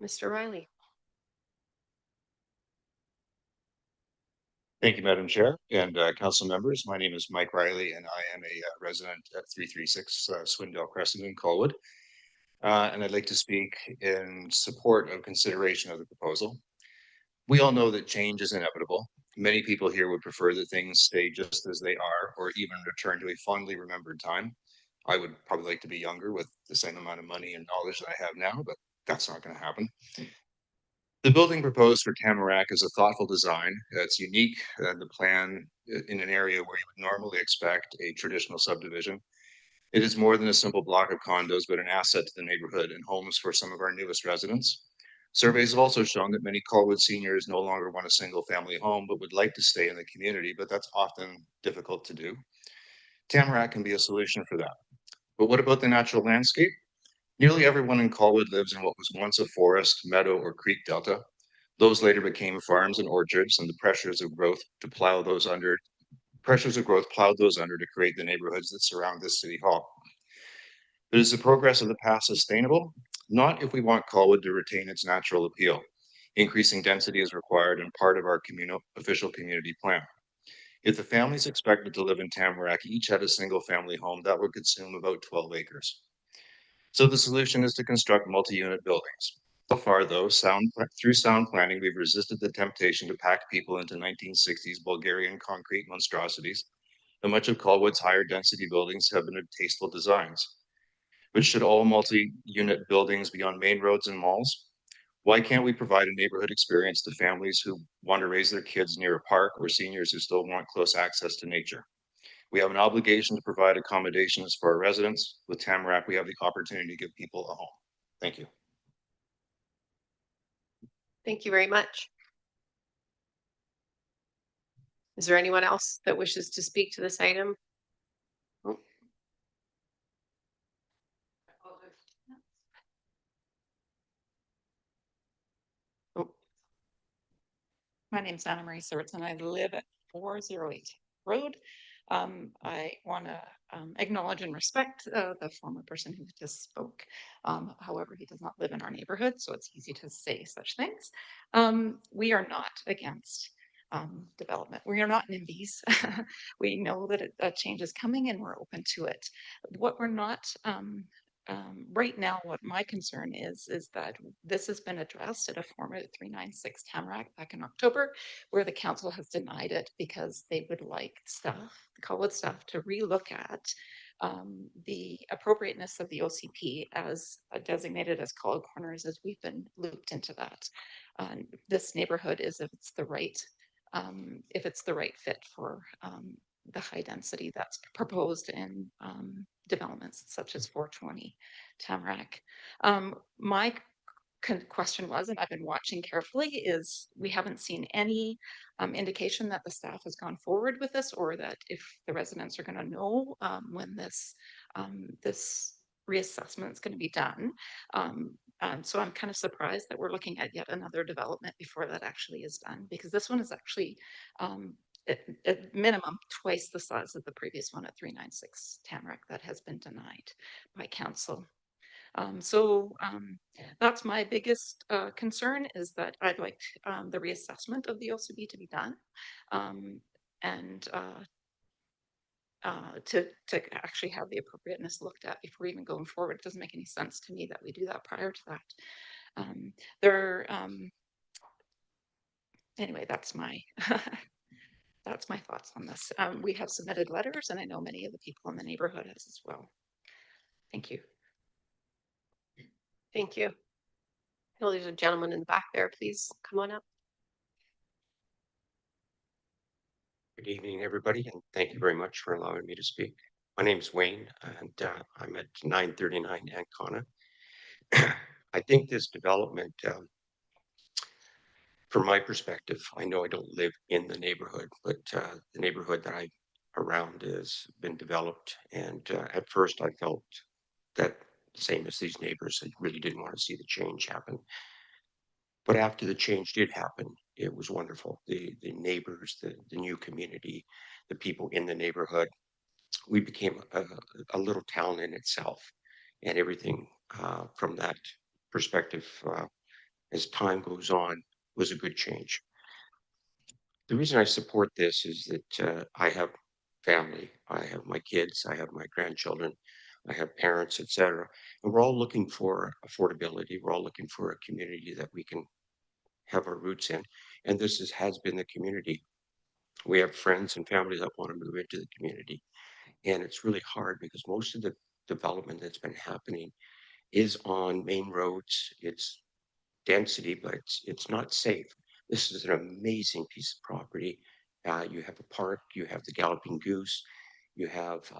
A: Mr. Riley.
M: Thank you, Madam Chair and council members. My name is Mike Riley, and I am a resident at 336 Swindell Crescent in Colwood. And I'd like to speak in support of consideration of the proposal. We all know that change is inevitable. Many people here would prefer that things stay just as they are, or even return to a fondly remembered time. I would probably like to be younger with the same amount of money and knowledge that I have now, but that's not going to happen. The building proposed for Tamarack is a thoughtful design that's unique in the plan in an area where you would normally expect a traditional subdivision. It is more than a simple block of condos, but an asset to the neighborhood and homes for some of our newest residents. Surveys have also shown that many Colwood seniors no longer want a single family home, but would like to stay in the community, but that's often difficult to do. Tamarack can be a solution for that. But what about the natural landscape? Nearly everyone in Colwood lives in what was once a forest, meadow, or creek delta. Those later became farms and orchards, and the pressures of growth plowed those under to create the neighborhoods that surround this city hall. But is the progress of the past sustainable? Not if we want Colwood to retain its natural appeal. Increasing density is required and part of our official community plan. If the families expected to live in Tamarack each had a single family home, that would consume about 12 acres. So the solution is to construct multi-unit buildings. So far though, through sound planning, we've resisted the temptation to pack people into 1960s Bulgarian concrete monstrosities, and much of Colwood's higher density buildings have been tasteful designs. But should all multi-unit buildings be on main roads and malls? Why can't we provide a neighborhood experience to families who want to raise their kids near a park or seniors who still want close access to nature? We have an obligation to provide accommodations for our residents. With Tamarack, we have the opportunity to give people a home. Thank you.
A: Thank you very much. Is there anyone else that wishes to speak to this item? Oh.
N: My name's Anna Marie Sirtz and I live at 408 Road. I want to acknowledge and respect the former person who just spoke. However, he does not live in our neighborhood, so it's easy to say such things. We are not against development. We are not NIMBYs. We know that a change is coming and we're open to it. What we're not right now, what my concern is that this has been addressed at a forum at 396 Tamarack back in October, where the council has denied it because they would like staff, the Colwood staff, to relook at the appropriateness of the OCP as designated as call corners, as we've been looped into that. This neighborhood is if it's the right fit for the high density that's proposed in developments such as 420 Tamarack. My question was, and I've been watching carefully, is we haven't seen any indication that the staff has gone forward with this, or that if the residents are going to know when this reassessment is going to be done. So I'm kind of surprised that we're looking at yet another development before that actually is done, because this one is actually at minimum twice the size of the previous one at 396 Tamarack that has been denied by council. That's my biggest concern, is that I'd like the reassessment of the OCB to be done, and to actually have the appropriateness looked at before even going forward. It doesn't make any sense to me that we do that prior to that. Anyway, that's my that's my thoughts on this. We have submitted letters, and I know many of the people in the neighborhood has as well. Thank you.
A: Thank you. Oh, there's a gentleman in the back there. Please come on up.
O: Good evening, everybody, and thank you very much for allowing me to speak. My name is Wayne, and I'm at 939 Ancona. I think this development, from my perspective, I know I don't live in the neighborhood, but the neighborhood that I'm around has been developed. And at first I felt that, same as these neighbors, I really didn't want to see the change happen. But after the change did happen, it was wonderful. The neighbors, the new community, the people in the neighborhood, we became a little town in itself. And everything from that perspective, as time goes on, was a good change. The reason I support this is that I have family, I have my kids, I have my grandchildren, I have parents, etc. And we're all looking for affordability. We're all looking for a community that we can have our roots in. And this has been the community. We have friends and family that want to move into the community. And it's really hard because most of the development that's been happening is on main roads. It's density, but it's not safe. This is an amazing piece of property. You have a park, you have the Galloping Goose, you have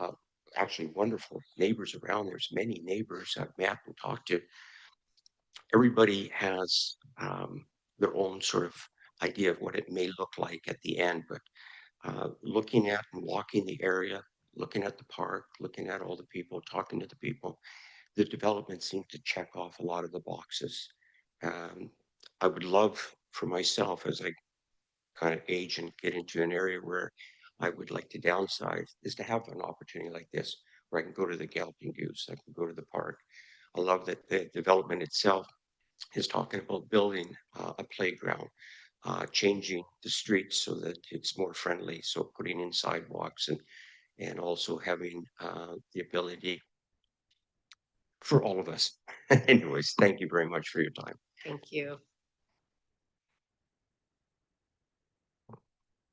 O: actually wonderful neighbors around. There's many neighbors I've met and talked to. Everybody has their own sort of idea of what it may look like at the end, but looking at and walking the area, looking at the park, looking at all the people, talking to the people, the development seemed to check off a lot of the boxes. I would love for myself as I kind of age and get into an area where I would like to downsize is to have an opportunity like this where I can go to the Galloping Goose, I can go to the park. I love that the development itself is talking about building a playground, changing the streets so that it's more friendly. So putting in sidewalks and also having the ability for all of us. Anyways, thank you very much for your time.
A: Thank you.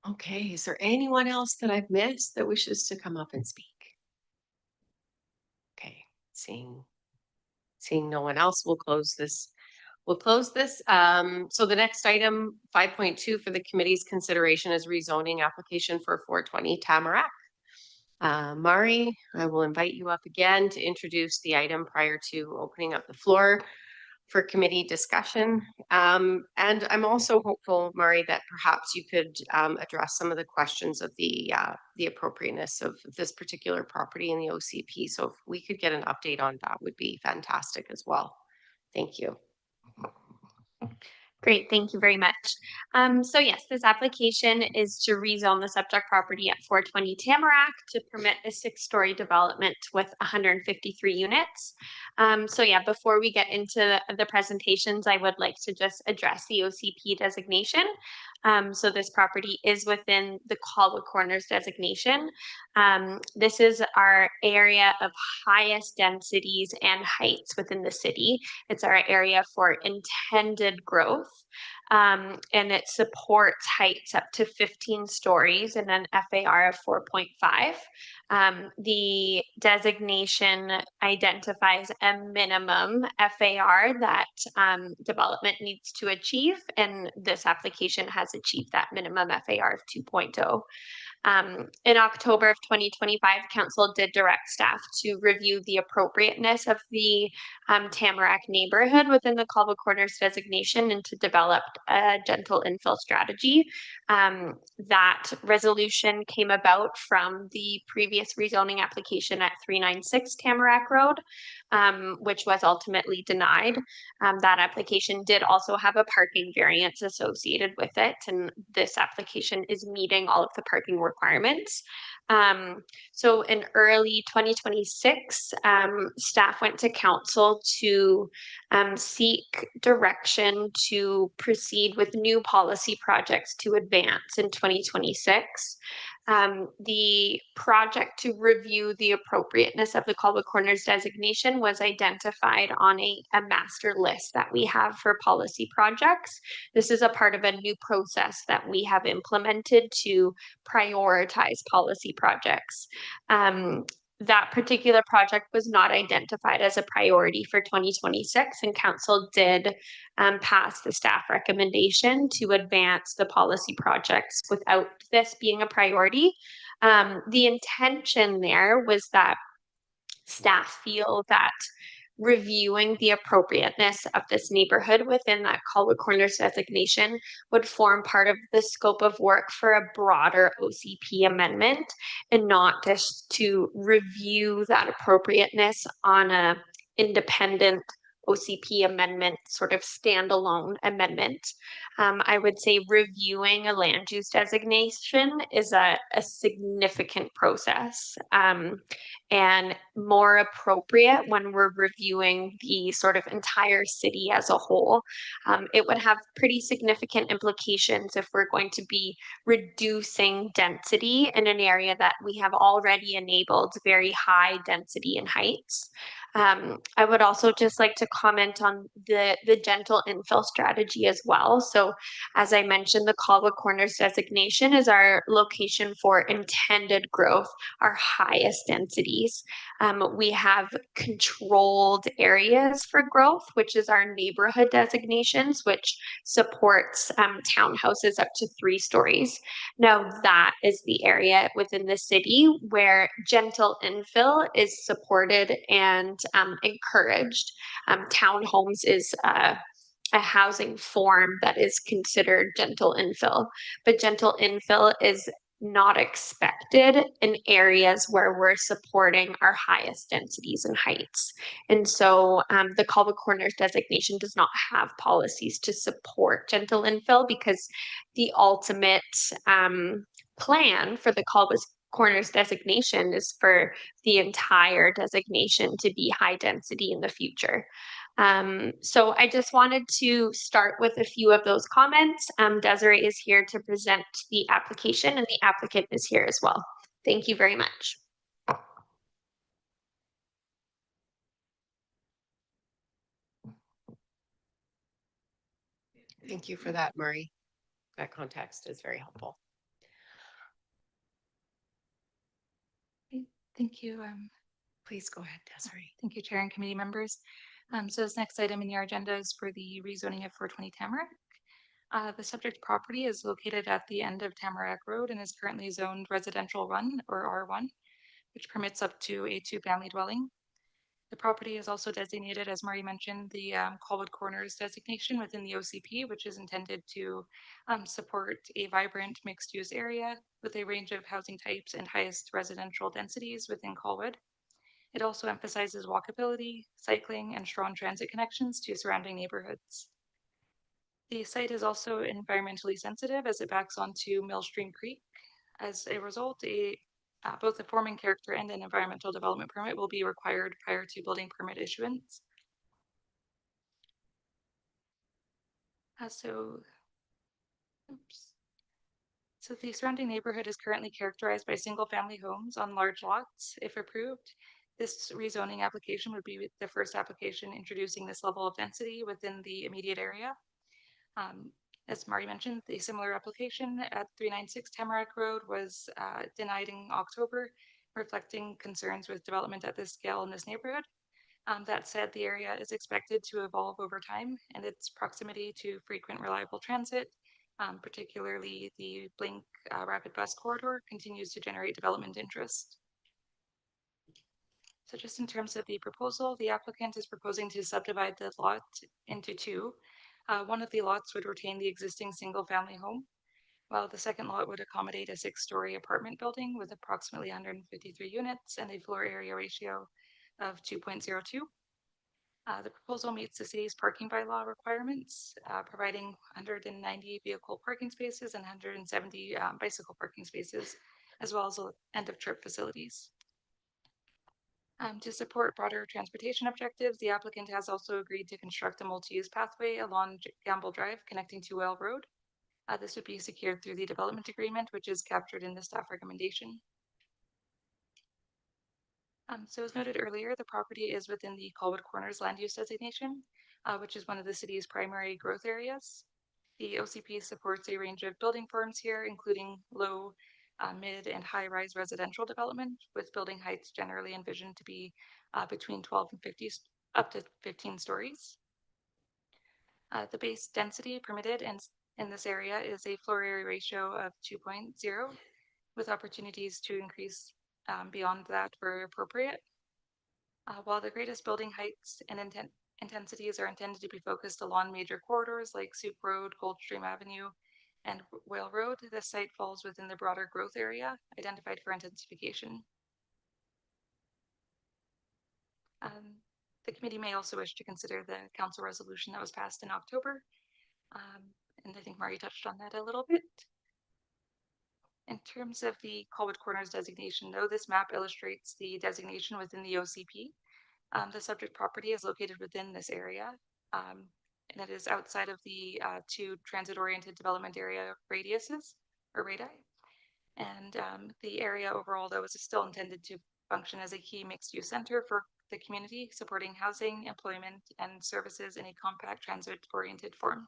A: Okay, is there anyone else that I've missed that wishes to come up and speak? Okay, seeing no one else, we'll close this. So the next item, 5.2 for the committee's consideration is rezoning application for 420 Tamarack. Mari, I will invite you up again to introduce the item prior to opening up the floor for committee discussion. And I'm also hopeful, Mari, that perhaps you could address some of the questions of the appropriateness of this particular property in the OCP. So if we could get an update on that would be fantastic as well. Thank you.
D: Great, thank you very much. So yes, this application is to rezone the subject property at 420 Tamarack to permit a 6-story development with 153 units. So yeah, before we get into the presentations, I would like to just address the OCP designation. So this property is within the Colwood Corners designation. This is our area of highest densities and heights within the city. It's our area for intended growth. And it supports heights up to 15 stories and an FAR of 4.5. The designation identifies a minimum FAR that development needs to achieve, and this application has achieved that minimum FAR of 2.0. In October of 2025, Council did direct staff to review the appropriateness of the Tamarack neighborhood within the Colwood Corners designation and to develop a gentle infill strategy. That resolution came about from the previous rezoning application at 396 Tamarack Road, which was ultimately denied. That application did also have a parking variance associated with it, and this application is meeting all of the parking requirements. So in early 2026, staff went to council to seek direction to proceed with new policy projects to advance in 2026. The project to review the appropriateness of the Colwood Corners designation was identified on a master list that we have for policy projects. This is a part of a new process that we have implemented to prioritize policy projects. That particular project was not identified as a priority for 2026, and council did pass the staff recommendation to advance the policy projects without this being a priority. The intention there was that staff feel that reviewing the appropriateness of this neighborhood within that Colwood Corners designation would form part of the scope of work for a broader OCP amendment, and not just to review that appropriateness on a independent OCP amendment, sort of standalone amendment. I would say reviewing a land use designation is a significant process, and more appropriate when we're reviewing the sort of entire city as a whole. It would have pretty significant implications if we're going to be reducing density in an area that we have already enabled very high density and heights. I would also just like to comment on the gentle infill strategy as well. So as I mentioned, the Colwood Corners designation is our location for intended growth, our highest densities. We have controlled areas for growth, which is our neighborhood designations, which supports townhouses up to 3 stories. Now that is the area within the city where gentle infill is supported and encouraged. Townhomes is a housing form that is considered gentle infill, but gentle infill is not expected in areas where we're supporting our highest densities and heights. And so the Colwood Corners designation does not have policies to support gentle infill because the ultimate plan for the Colwood Corners designation is for the entire designation to be high density in the future. So I just wanted to start with a few of those comments. Desiree is here to present the application and the applicant is here as well. Thank you very much.
A: Thank you for that, Murray. That context is very helpful.
P: Thank you.
A: Please go ahead, Desiree.
P: Thank you, Chair and committee members. So this next item in your agenda is for the rezoning of 420 Tamarack. The subject property is located at the end of Tamarack Road and is currently zoned residential 1 or R1, which permits up to a 2-family dwelling. The property is also designated, as Murray mentioned, the Colwood Corners designation within the OCP, which is intended to support a vibrant mixed-use area with a range of housing types and highest residential densities within Colwood. It also emphasizes walkability, cycling, and strong transit connections to surrounding neighborhoods. The site is also environmentally sensitive as it backs onto Millstream Creek. As a result, both a forming character and an environmental development permit will be required prior to building permit issuance. So the surrounding neighborhood is currently characterized by single-family homes on large lots. If approved, this rezoning application would be the first application introducing this level of density within the immediate area. As Murray mentioned, the similar application at 396 Tamarack Road was denied in October, reflecting concerns with development at this scale in this neighborhood. That said, the area is expected to evolve over time, and its proximity to frequent reliable transit, particularly the Blink Rapid Bus Corridor, continues to generate development interest. So just in terms of the proposal, the applicant is proposing to subdivide the lot into 2. One of the lots would retain the existing single-family home, while the second lot would accommodate a 6-story apartment building with approximately 153 units and a floor area ratio of 2.02. The proposal meets the city's parking bylaw requirements, providing 190 vehicle parking spaces and 170 bicycle parking spaces, as well as end-of-trip facilities. To support broader transportation objectives, the applicant has also agreed to construct a multi-use pathway along Gamble Drive connecting to Whale Road. This would be secured through the development agreement, which is captured in the staff recommendation. So as noted earlier, the property is within the Colwood Corners land use designation, which is one of the city's primary growth areas. The OCP supports a range of building forms here, including low, mid, and high-rise residential development, with building heights generally envisioned to be between 12 and 50, up to 15 stories. The base density permitted in this area is a floor area ratio of 2.0, with opportunities to increase beyond that where appropriate. While the greatest building heights and intensities are intended to be focused along major corridors like Soup Road, Goldstream Avenue, and Whale Road, this site falls within the broader growth area identified for intensification. The committee may also wish to consider the council resolution that was passed in October. And I think Murray touched on that a little bit. In terms of the Colwood Corners designation, though, this map illustrates the designation within the OCP. The subject property is located within this area, and it is outside of the 2 transit-oriented development area radiuses, or radii. And the area overall, though, is still intended to function as a key mixed-use center for the community, supporting housing, employment, and services in a compact transit-oriented form.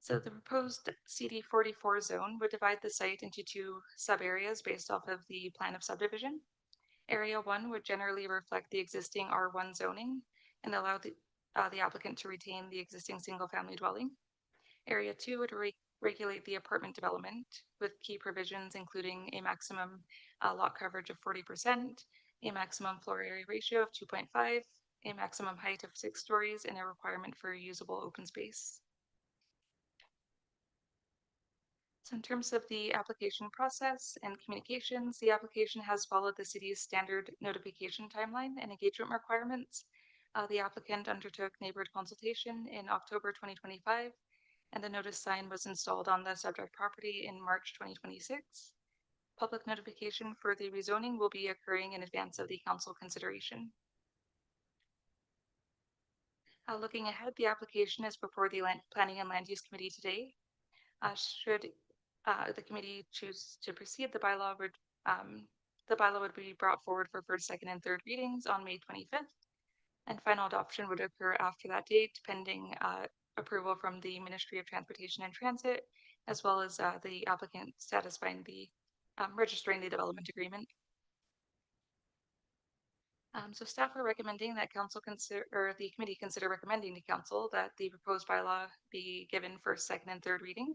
P: So the proposed CD44 zone would divide the site into 2 sub-areas based off of the plan of subdivision. Area 1 would generally reflect the existing R1 zoning and allow the applicant to retain the existing single-family dwelling. Area 2 would regulate the apartment development with key provisions including a maximum lot coverage of 40%, a maximum floor area ratio of 2.5, a maximum height of 6 stories, and a requirement for usable open space. So in terms of the application process and communications, the application has followed the city's standard notification timeline and engagement requirements. The applicant undertook neighborhood consultation in October 2025, and the notice sign was installed on the subject property in March 2026. Public notification for the rezoning will be occurring in advance of the council consideration. Looking ahead, the application is before the Planning and Land Use Committee today. Should the committee choose to proceed, the bylaw would be brought forward for first, second, and third readings on May 25th, and final adoption would occur after that date, pending approval from the Ministry of Transportation and Transit, as well as the applicant satisfying the registering the development agreement. So staff are recommending that council consider, or the committee consider recommending to council that the proposed bylaw be given first, second, and third reading.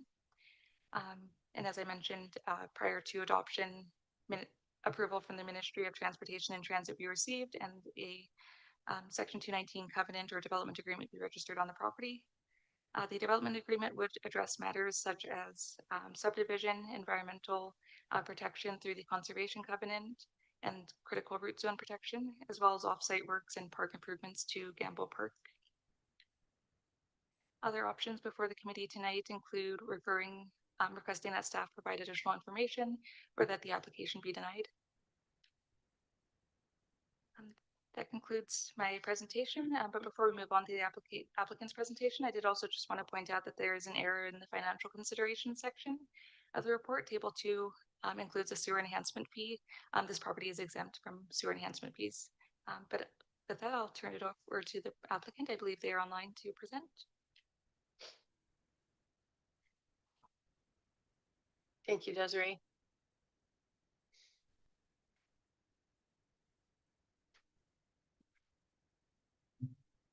P: And as I mentioned, prior to adoption, approval from the Ministry of Transportation and Transit be received, and a Section 219 covenant or development agreement be registered on the property. The development agreement would address matters such as subdivision, environmental protection through the conservation covenant, and critical root zone protection, as well as offsite works and park improvements to Gamble Park. Other options before the committee tonight include requesting that staff provide additional information or that the application be denied. That concludes my presentation, but before we move on to the applicant's presentation, I did also just want to point out that there is an error in the financial consideration section of the report. Table 2 includes a sewer enhancement fee. This property is exempt from sewer enhancement fees. But with that, I'll turn it over to the applicant. I believe they are online to present.
A: Thank you, Desiree.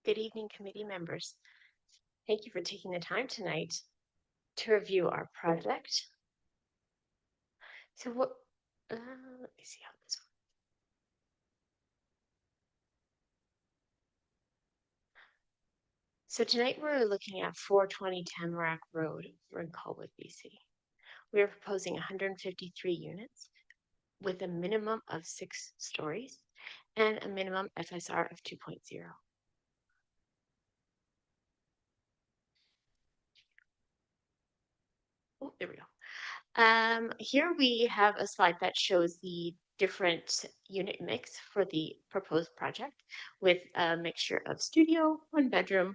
A: Good evening, committee members. Thank you for taking the time tonight to review our project. So what, let me see how this works. So tonight we're looking at 420 Tamarack Road. We're in Colwood, BC. We are proposing 153 units with a minimum of 6 stories and a minimum FSR of 2.0. Oh, there we go. Here we have a slide that shows the different unit mix for the proposed project with a mixture of studio, 1 bedroom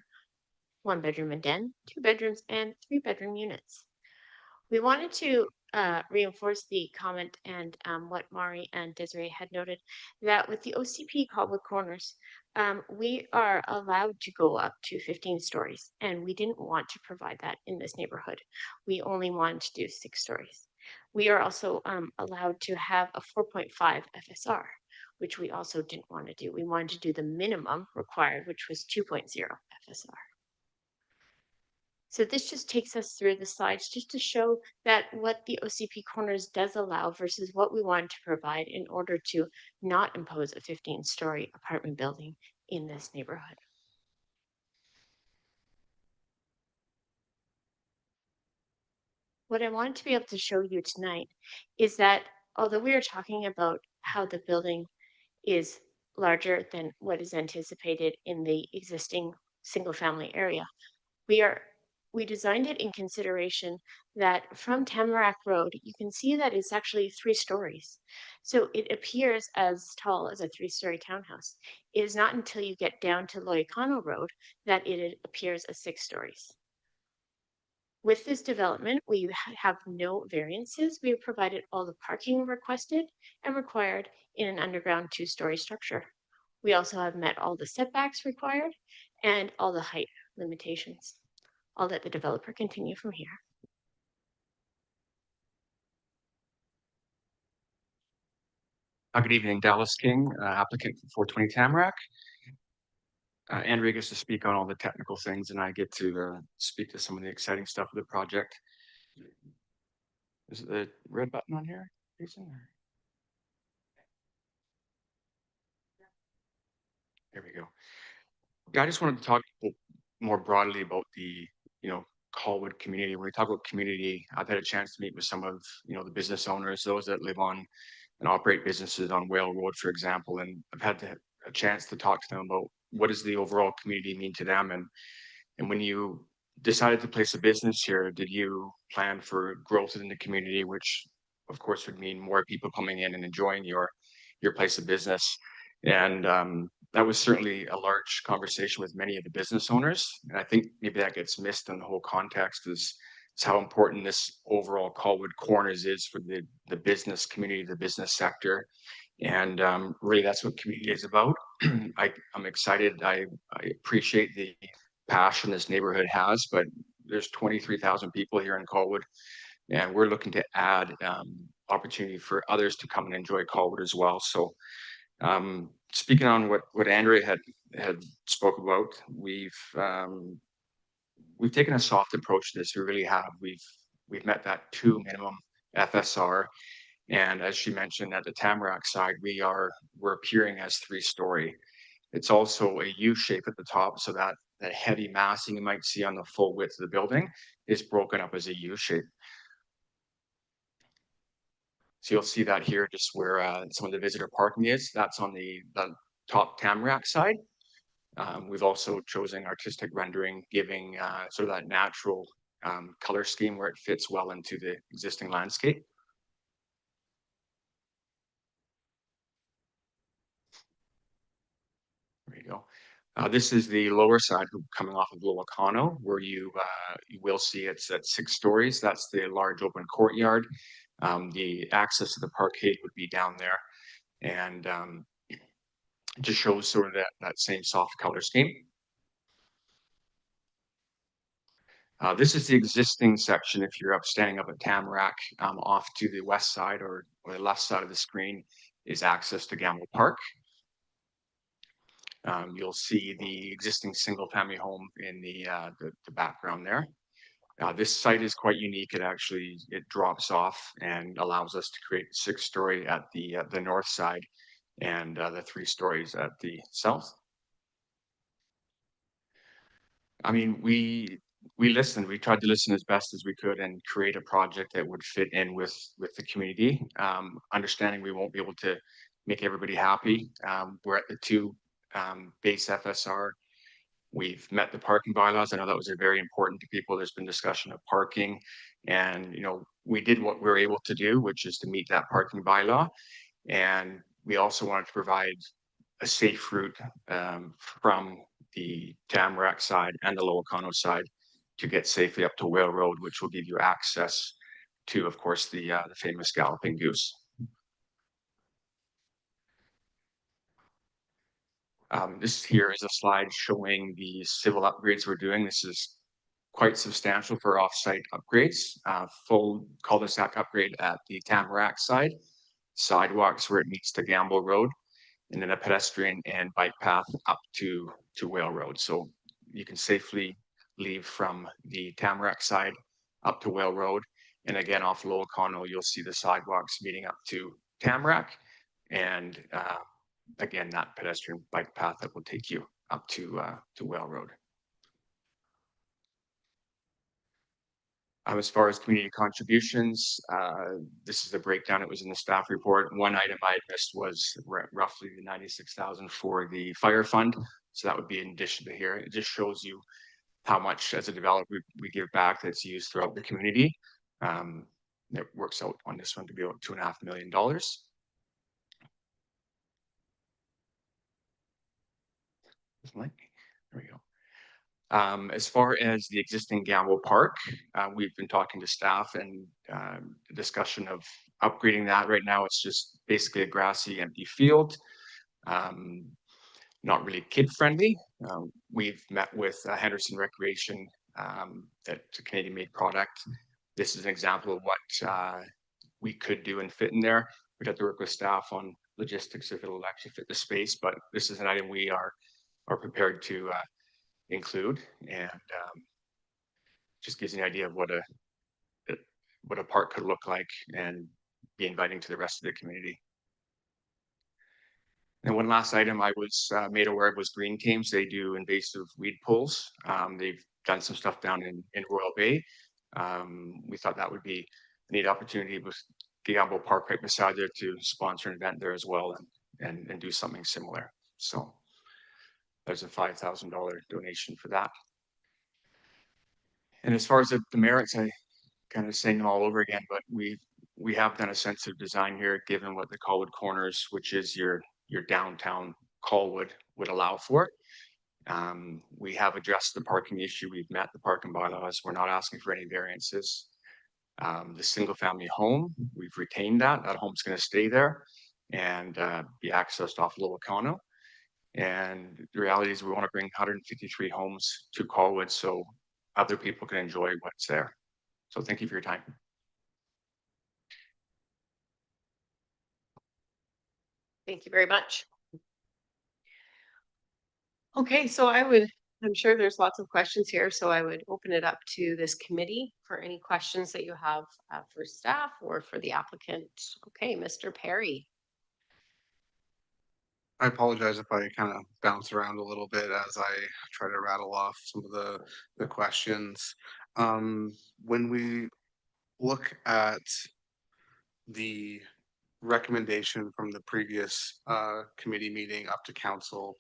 A: and den, 2 bedrooms, and 3 bedroom units. We wanted to reinforce the comment and what Mari and Desiree had noted that with the OCP Colwood Corners, we are allowed to go up to 15 stories, and we didn't want to provide that in this neighborhood. We only wanted to do 6 stories. We are also allowed to have a 4.5 FSR, which we also didn't want to do. We wanted to do the minimum required, which was 2.0 FSR. So this just takes us through the slides just to show that what the OCP Corners does allow versus what we want to provide in order to not impose a 15-story apartment building in this neighborhood. What I wanted to be able to show you tonight is that although we are talking about how the building is larger than what is anticipated in the existing single-family area, we designed it in consideration that from Tamarack Road, you can see that it's actually 3 stories. So it appears as tall as a 3-story townhouse. It is not until you get down to Loyacano Road that it appears as 6 stories. With this development, we have no variances. We have provided all the parking requested and required in an underground 2-story structure. We also have met all the setbacks required and all the height limitations. I'll let the developer continue from here.
Q: Good evening, Dallas King, applicant for 420 Tamarack. Andrea gets to speak on all the technical things, and I get to speak to some of the exciting stuff of the project. Is the red button on here, Jason? There we go. Yeah, I just wanted to talk more broadly about the, Colwood community. When we talk about community, I've had a chance to meet with some of, the business owners, those that live on and operate businesses on Whale Road, for example, and I've had a chance to talk to them about what does the overall community mean to them. And when you decided to place a business here, did you plan for growth in the community, which of course would mean more people coming in and enjoying your place of business? And that was certainly a large conversation with many of the business owners. And I think maybe that gets missed in the whole context is how important this overall Colwood Corners is for the business community, the business sector. And really that's what community is about. I'm excited. I appreciate the passion this neighborhood has, but there's 23,000 people here in Colwood, and we're looking to add opportunity for others to come and enjoy Colwood as well. So speaking on what Andrea had spoke about, we've taken a soft approach to this. We really have. We've met that 2 minimum FSR, and as she mentioned, at the Tamarack side, we're appearing as 3-story. It's also a U shape at the top, so that heavy massing you might see on the full width of the building is broken up as a U shape. So you'll see that here, just where some of the visitor parking is. That's on the top Tamarack side. We've also chosen artistic rendering, giving sort of that natural color scheme where it fits well into the existing landscape. There you go. This is the lower side coming off of Lowicano, where you will see it's at 6 stories. That's the large open courtyard. The access to the parkade would be down there, and it just shows sort of that same soft color scheme. This is the existing section. If you're standing up at Tamarack, off to the west side or the left side of the screen is access to Gamble Park. You'll see the existing single-family home in the background there. This site is quite unique. It drops off and allows us to create 6-story at the north side and the 3 stories at the south. I mean, we listened. We tried to listen as best as we could and create a project that would fit in with the community. Understanding we won't be able to make everybody happy. We're at the 2 base FSR. We've met the parking bylaws. I know that was very important to people. There's been discussion of parking, and we did what we were able to do, which is to meet that parking bylaw. And we also wanted to provide a safe route from the Tamarack side and the Lowicano side to get safely up to Whale Road, which will give you access to, of course, the famous Galloping Goose. This here is a slide showing the civil upgrades we're doing. This is quite substantial for off-site upgrades. Full cul-de-sac upgrade at the Tamarack side, sidewalks where it meets the Gamble Road, and then a pedestrian and bike path up to Whale Road. So you can safely leave from the Tamarack side up to Whale Road. And again, off Lowicano, you'll see the sidewalks meeting up to Tamarack, and again, that pedestrian bike path that will take you up to Whale Road. As far as community contributions, this is the breakdown. It was in the staff report. One item I had missed was roughly the 96,000 for the fire fund. So that would be in addition to here. It just shows you how much as a developer we give back that's used throughout the community. It works out on this one to be about $2.5 million. There we go. As far as the existing Gamble Park, we've been talking to staff and the discussion of upgrading that. Right now, it's just basically a grassy, empty field. Not really kid-friendly. We've met with Henderson Recreation, that's a Canadian-made product. This is an example of what we could do and fit in there. We'd have to work with staff on logistics if it'll actually fit the space, but this is an item we are prepared to include, and just gives you an idea of what a park could look like and be inviting to the rest of the community. And one last item I was made aware of was Green Teams. They do invasive weed pulls. They've done some stuff down in Royal Bay. We thought that would be a neat opportunity with Gamble Park right beside there to sponsor an event there as well and do something similar. So there's a $5,000 donation for that. And as far as the merits, I kind of saying them all over again, but we have done a sensitive design here, given what the Colwood Corners, which is your downtown Colwood, would allow for. We have addressed the parking issue. We've met the parking bylaws. We're not asking for any variances. The single family home, we've retained that. That home's going to stay there and be accessed off Low Econo. And the reality is we want to bring 153 homes to Colwood so other people can enjoy what's there. So thank you for your time.
A: Thank you very much. Okay, so I'm sure there's lots of questions here, so I would open it up to this committee for any questions that you have for staff or for the applicant. Okay, Mr. Perry.
G: I apologize if I kind of bounce around a little bit as I try to rattle off some of the questions. When we look at the recommendation from the previous committee meeting up to council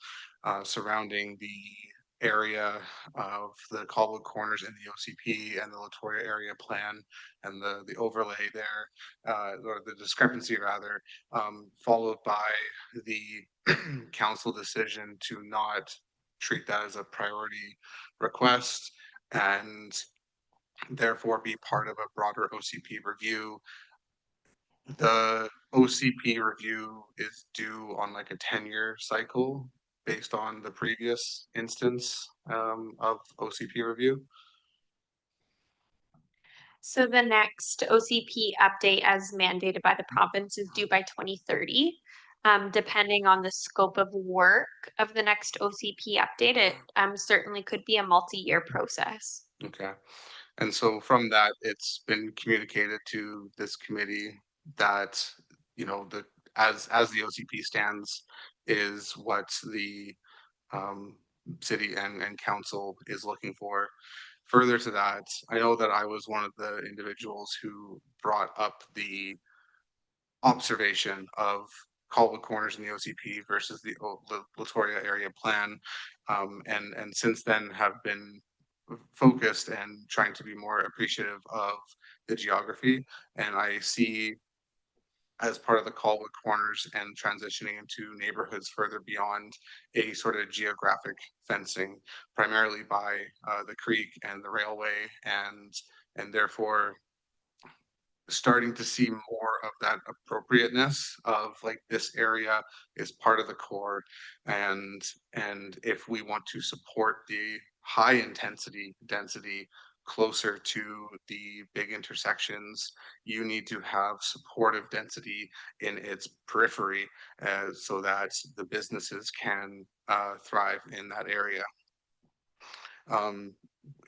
G: surrounding the area of the Colwood Corners in the OCP and the Latoya area plan and the overlay there, or the discrepancy rather, followed by the council decision to not treat that as a priority request and therefore be part of a broader OCP review. The OCP review is due on like a 10-year cycle based on the previous instance of OCP review.
D: So the next OCP update as mandated by the province is due by 2030. Depending on the scope of work of the next OCP update, it certainly could be a multi-year process.
G: Okay. And so from that, it's been communicated to this committee that, you know, as the OCP stands is what the city and council is looking for. Further to that, I know that I was one of the individuals who brought up the observation of Colwood Corners in the OCP versus the Latoya area plan, and since then have been focused and trying to be more appreciative of the geography. And I see as part of the Colwood Corners and transitioning into neighborhoods further beyond a sort of geographic fencing, primarily by the creek and the railway, and therefore starting to see more of that appropriateness of like this area is part of the core, and if we want to support the high intensity density closer to the big intersections, you need to have supportive density in its periphery so that the businesses can thrive in that area.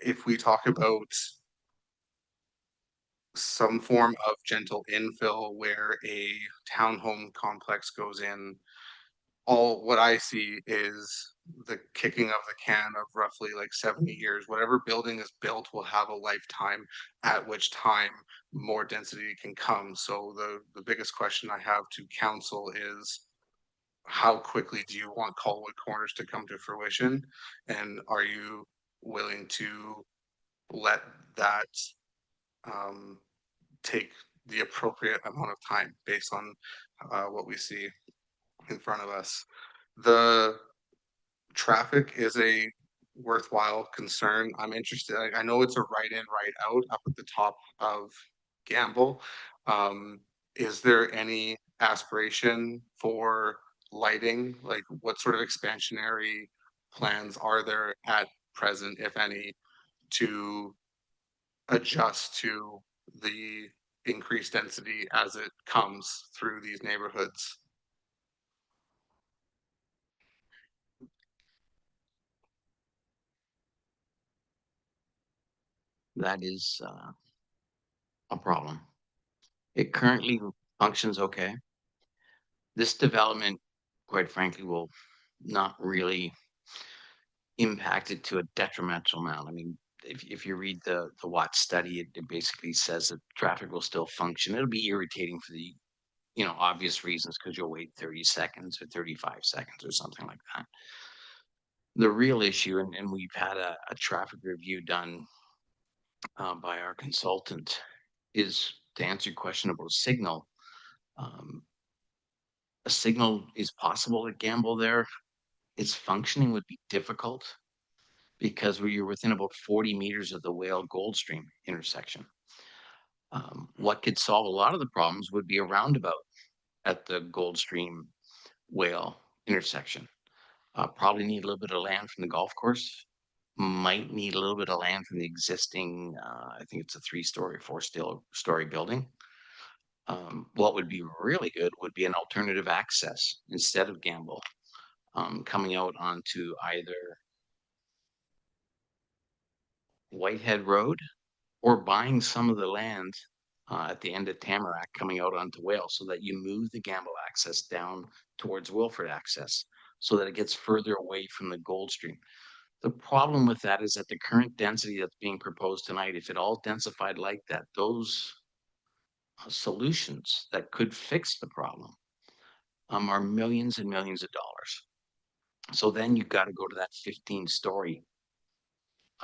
G: If we talk about some form of gentle infill where a townhome complex goes in, all what I see is the kicking of the can of roughly like 70 years. Whatever building is built will have a lifetime, at which time more density can come. So the biggest question I have to council is, how quickly do you want Colwood Corners to come to fruition? And are you willing to let that take the appropriate amount of time based on what we see in front of us? The traffic is a worthwhile concern. I'm interested. I know it's a right in, right out up at the top of Gamble. Is there any aspiration for lighting? Like, what sort of expansionary plans are there at present, if any, to adjust to the increased density as it comes through these neighborhoods?
H: That is a problem. It currently functions okay. This development quite frankly, will not really impact it to a detrimental amount. I mean, if you read the Watt study, it basically says that traffic will still function. It'll be irritating for the, obvious reasons, because you'll wait 30 seconds or 35 seconds or something like that. The real issue, and we've had a traffic review done by our consultant, is to answer your question about a signal. A signal is possible at Gamble there. Its functioning would be difficult because you're within about 40 meters of the Whale Goldstream intersection. What could solve a lot of the problems would be a roundabout at the Goldstream Whale intersection. Probably need a little bit of land from the golf course. Might need a little bit of land from the existing, I think it's a 3-story, 4-story building. What would be really good would be an alternative access instead of Gamble, coming out onto either Whitehead Road or buying some of the land at the end of Tamarack coming out onto Whale, so that you move the Gamble access down towards Wilford access so that it gets further away from the Goldstream. The problem with that is that the current density that's being proposed tonight, if it all densified like that, those solutions that could fix the problem are millions and millions of dollars. So then you've got to go to that 15-story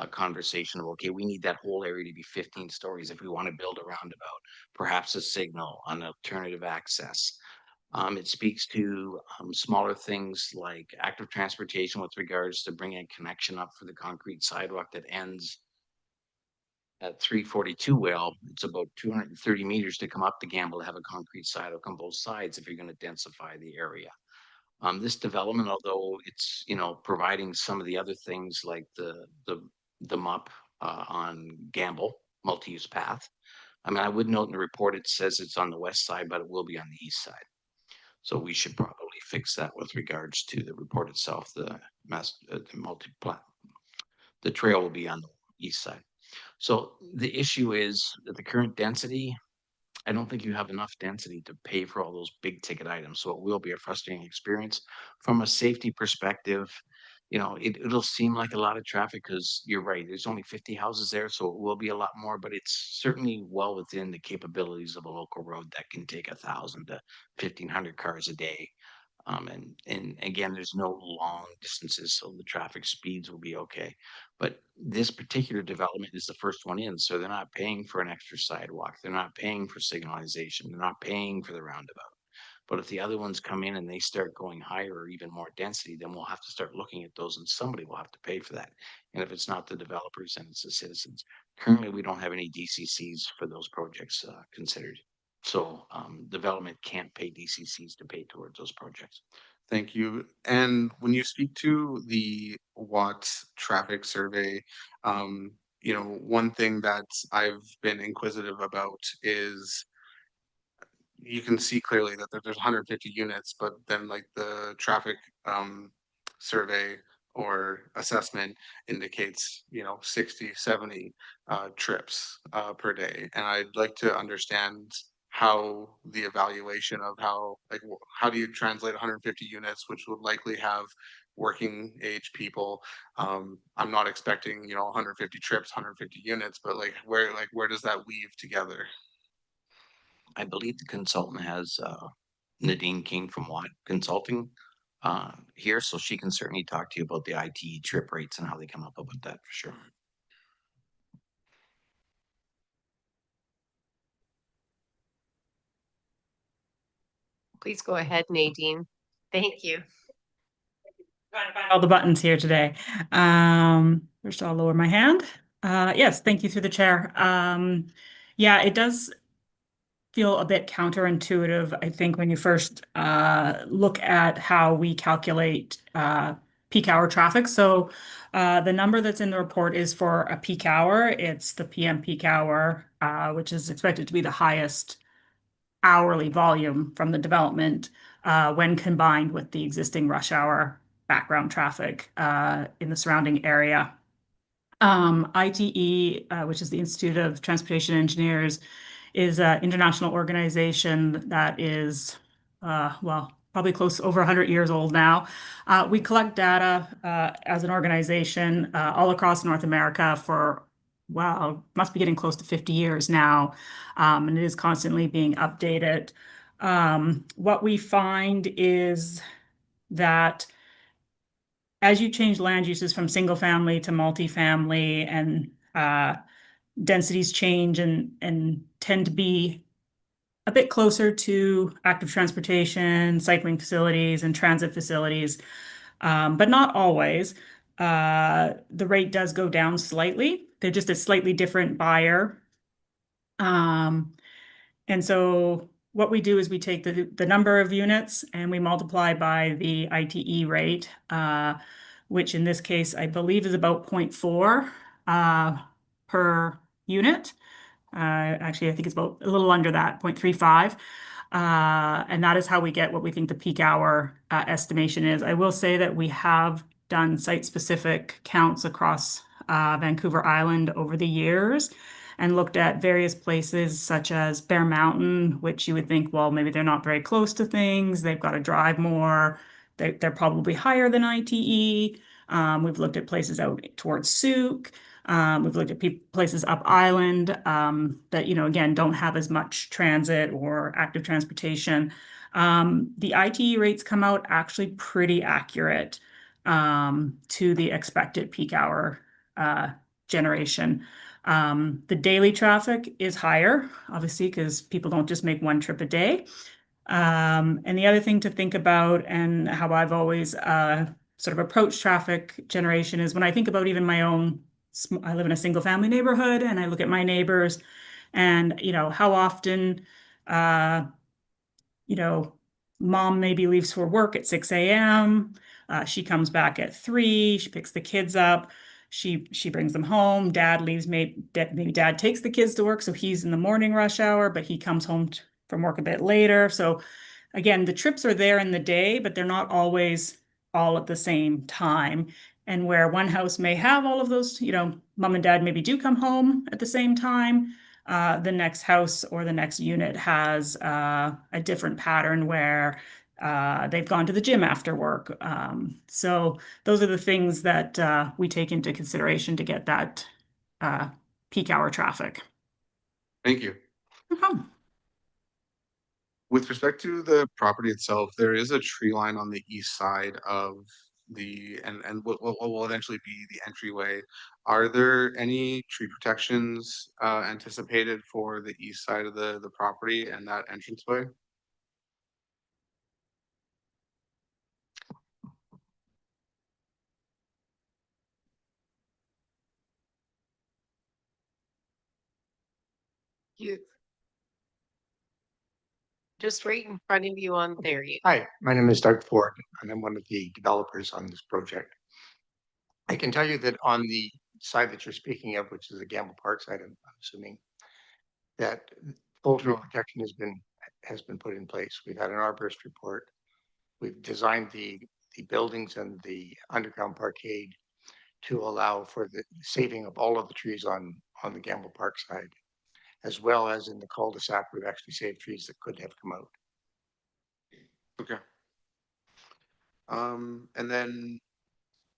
H: conversation of, okay, we need that whole area to be 15 stories if we want to build a roundabout, perhaps a signal, an alternative access. It speaks to smaller things like active transportation with regards to bringing a connection up for the concrete sidewalk that ends at 342 Whale. It's about 230 meters to come up to Gamble to have a concrete sidewalk on both sides if you're going to densify the area. This development, although it's, providing some of the other things like the MUP on Gamble multi-use path. I mean, I would note in the report, it says it's on the west side, but it will be on the east side. So we should probably fix that with regards to the report itself. The trail will be on the east side. So the issue is that the current density, I don't think you have enough density to pay for all those big ticket items. So it will be a frustrating experience. From a safety perspective, it'll seem like a lot of traffic because you're right. There's only 50 houses there, so it will be a lot more, but it's certainly well within the capabilities of a local road that can take 1,000 to 1,500 cars a day. And again, there's no long distances, so the traffic speeds will be okay. But this particular development is the first one in, so they're not paying for an extra sidewalk. They're not paying for signalization. They're not paying for the roundabout. But if the other ones come in and they start going higher or even more density, then we'll have to start looking at those, and somebody will have to pay for that. And if it's not the developers, then it's the citizens. Currently, we don't have any DCCs for those projects considered. So development can't pay DCCs to pay towards those projects.
G: Thank you. And when you speak to the Watts traffic survey, one thing that I've been inquisitive about is you can see clearly that there's 150 units, but then like the traffic survey or assessment indicates 60, 70 trips per day. And I'd like to understand how the evaluation of how do you translate 150 units, which would likely have working age people. I'm not expecting 150 trips, 150 units, but where does that weave together?
H: I believe the consultant has Nadine King from Watt Consulting here, so she can certainly talk to you about the IT trip rates and how they come up with that for sure.
A: Please go ahead, Nadine. Thank you.
R: All the buttons here today. First I'll lower my hand. Yes, thank you through the chair. Yeah, it does feel a bit counterintuitive, I think, when you first look at how we calculate peak hour traffic. So the number that's in the report is for a peak hour. It's the PM peak hour, which is expected to be the highest hourly volume from the development when combined with the existing rush hour background traffic in the surrounding area. ITE, which is the Institute of Transportation Engineers, is an international organization that is, well, probably close over 100 years old now. We collect data as an organization all across North America for, wow, must be getting close to 50 years now, and it is constantly being updated. What we find is that as you change land uses from single family to multifamily and densities change and tend to be a bit closer to active transportation, cycling facilities, and transit facilities, but not always. The rate does go down slightly. They're just a slightly different buyer. And so what we do is we take the number of units and we multiply by the ITE rate, which in this case, I believe is about 0.4 per unit. Actually, I think it's about a little under that, 0.35. And that is how we get what we think the peak hour estimation is. I will say that we have done site-specific counts across Vancouver Island over the years and looked at various places such as Bear Mountain, which you would think, well, maybe they're not very close to things. They've got to drive more. They're probably higher than ITE. We've looked at places out towards Souk. We've looked at places up island that, you know, again, don't have as much transit or active transportation. The ITE rates come out actually pretty accurate to the expected peak hour generation. The daily traffic is higher, obviously, because people don't just make one trip a day. And the other thing to think about, and how I've always sort of approached traffic generation, is when I think about even my own, I live in a single family neighborhood, and I look at my neighbors and, you know, how often, you know, mom maybe leaves for work at 6 a.m. She comes back at 3. She picks the kids up. She brings them home. Dad leaves. Maybe dad takes the kids to work, so he's in the morning rush hour, but he comes home from work a bit later. So again, the trips are there in the day, but they're not always all at the same time. And where one house may have all of those, you know, mom and dad maybe do come home at the same time. The next house or the next unit has a different pattern where they've gone to the gym after work. So those are the things that we take into consideration to get that peak hour traffic.
G: Thank you.
R: No problem.
G: With respect to the property itself, there is a tree line on the east side of and what will eventually be the entryway. Are there any tree protections anticipated for the east side of the property and that entranceway?
A: You just right in front of you on there.
S: Hi, my name is Doug Ford, and I'm one of the developers on this project. I can tell you that on the side that you're speaking of, which is the Gamble Park side, I'm assuming that full tree protection has been put in place. We've had an arborist report. We've designed the buildings and the underground parkade to allow for the saving of all of the trees on the Gamble Park side, as well as in the cul-de-sac. We've actually saved trees that could have come out.
G: Okay. And then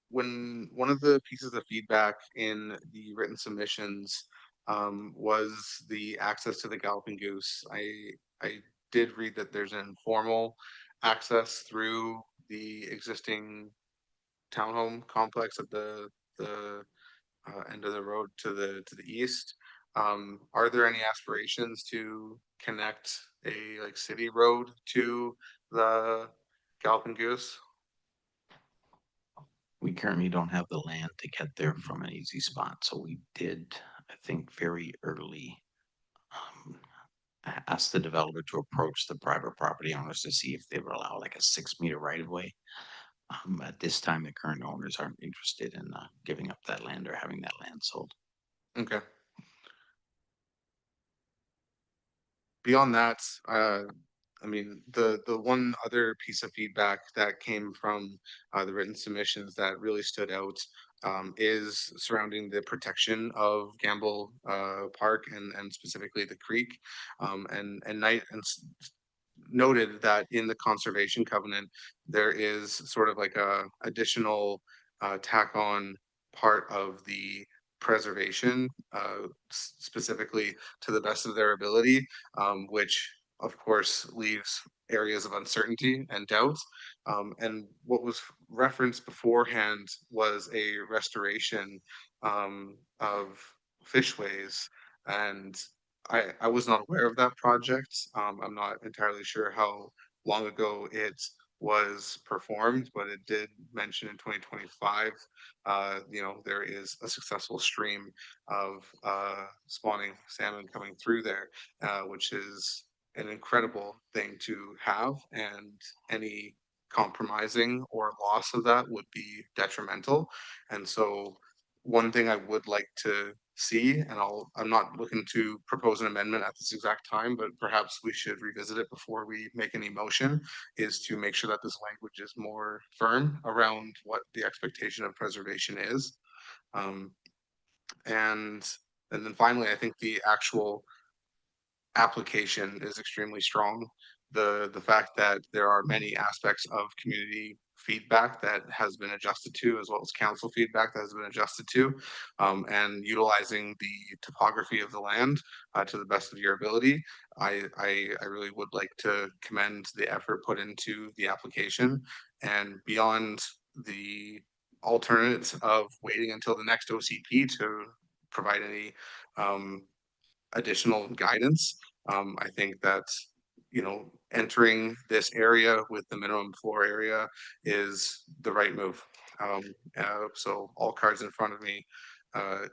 G: when one of the pieces of feedback in the written submissions was the access to the Galloping Goose, I did read that there's an informal access through the existing townhome complex at the end of the road to the east. Are there any aspirations to connect a like city road to the Galloping Goose?
H: We currently don't have the land to get there from an easy spot, so we did, I think, very early ask the developer to approach the private property owners to see if they would allow like a 6-meter right of way. At this time, the current owners aren't interested in giving up that land or having that land sold.
G: Okay. Beyond that, I mean, the one other piece of feedback that came from the written submissions that really stood out is surrounding the protection of Gamble Park and specifically the creek and noted that in the conservation covenant, there is sort of like a additional tack on part of the preservation, specifically to the best of their ability, which of course leaves areas of uncertainty and doubt. And what was referenced beforehand was a restoration of fishways, and I was not aware of that project. I'm not entirely sure how long ago it was performed, but it did mention in 2025, there is a successful stream of spawning salmon coming through there, which is an incredible thing to have, and any compromising or loss of that would be detrimental. And so one thing I would like to see, and I'm not looking to propose an amendment at this exact time, but perhaps we should revisit it before we make any motion, is to make sure that this language is more firm around what the expectation of preservation is. Um, and and then finally, I think the actual application is extremely strong. The fact that there are many aspects of community feedback that has been adjusted to, as well as council feedback that has been adjusted to, and utilizing the topography of the land to the best of your ability. I really would like to commend the effort put into the application, and beyond the alternate of waiting until the next OCP to provide any additional guidance. I think that, entering this area with the minimum floor area is the right move. So all cards in front of me, uh,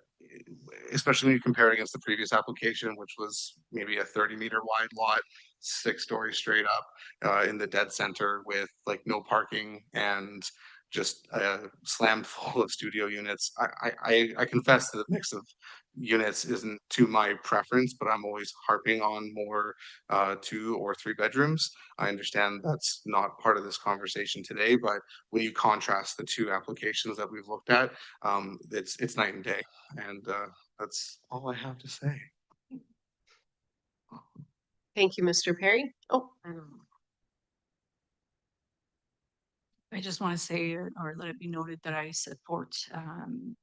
G: especially when you compare it against the previous application, which was maybe a 30-meter wide lot, 6 stories straight up, in the dead center with like no parking and just slammed full of studio units. I confess that the mix of units isn't to my preference, but I'm always harping on more 2 or 3 bedrooms. I understand that's not part of this conversation today, but when you contrast the 2 applications that we've looked at, it's night and day, and that's all I have to say.
A: Thank you, Mr. Perry. Oh,
F: I just want to say, or let it be noted, that I support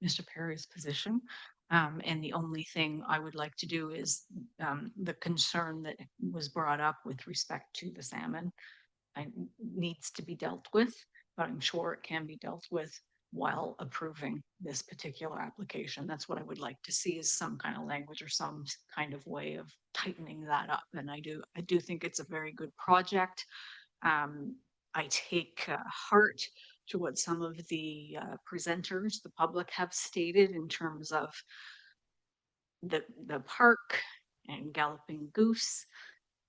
F: Mr. Perry's position. And the only thing I would like to do is the concern that was brought up with respect to the salmon needs to be dealt with, but I'm sure it can be dealt with while approving this particular application. That's what I would like to see, is some kind of language or some kind of way of tightening that up. And I do think it's a very good project. I take heart to what some of the presenters, the public, have stated in terms of the park and Galloping Goose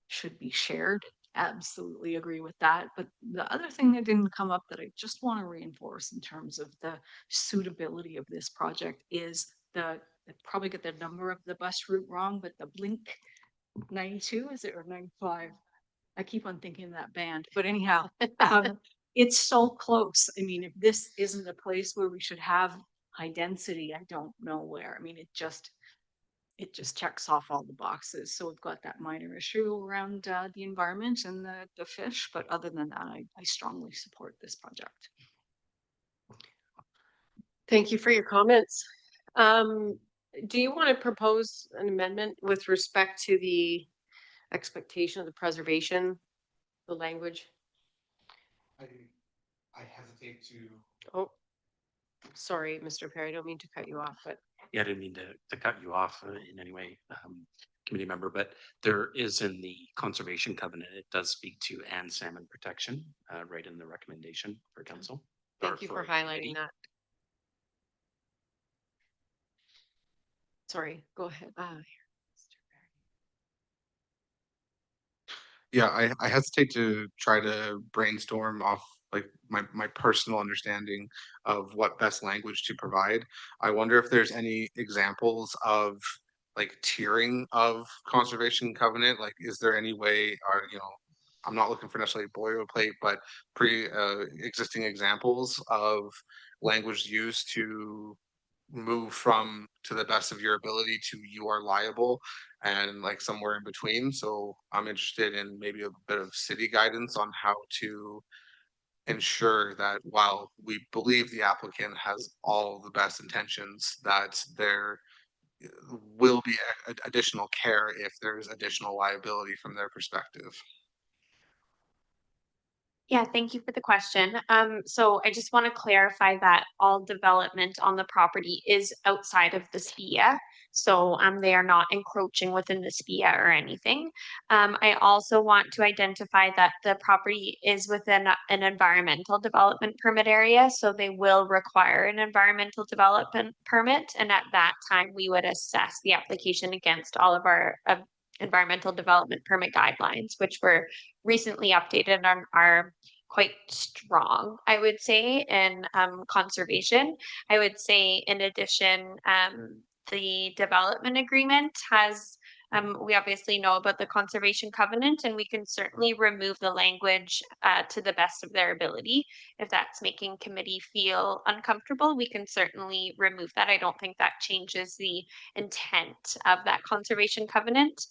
F: should be shared. Absolutely agree with that. But the other thing that didn't come up that I just want to reinforce in terms of the suitability of this project is I probably get the number of the bus route wrong, but the Blink 92, is it, or 95? I keep on thinking that band, but anyhow, it's so close. I mean, if this isn't a place where we should have high density, I don't know where. I mean, it just checks off all the boxes. So we've got that minor issue around the environment and the fish, but other than that, I strongly support this project.
A: thank you for your comments. Do you want to propose an amendment with respect to the expectation of the preservation, the language?
G: I hesitate to.
A: Oh, sorry, Mr. Perry, I don't mean to cut you off, but
J: Yeah, I didn't mean to cut you off in any way, committee member, but there is in the conservation covenant, it does speak to and salmon protection, right in the recommendation for council.
A: thank you for highlighting that. Sorry, go ahead.
G: Yeah, I hesitate to try to brainstorm off like my personal understanding of what best language to provide. I wonder if there's any examples of like tiering of conservation covenant. Like, is there any way, or I'm not looking for necessarily boilerplate, but existing examples of language used to move from to the best of your ability to you are liable and like somewhere in between. So I'm interested in maybe a bit of city guidance on how to ensure that while we believe the applicant has all the best intentions, that there will be additional care if there's additional liability from their perspective.
D: Yeah, thank you for the question. So I just want to clarify that all development on the property is outside of the SPIA. So they are not encroaching within the SPIA or anything. I also want to identify that the property is within an environmental development permit area. So they will require an environmental development permit. And at that time, we would assess the application against all of our environmental development permit guidelines, which were recently updated and are quite strong, I would say, in conservation. I would say, in addition, the development agreement has, we obviously know about the conservation covenant, and we can certainly remove the language to the best of their ability. If that's making committee feel uncomfortable, we can certainly remove that. I don't think that changes the intent of that conservation covenant.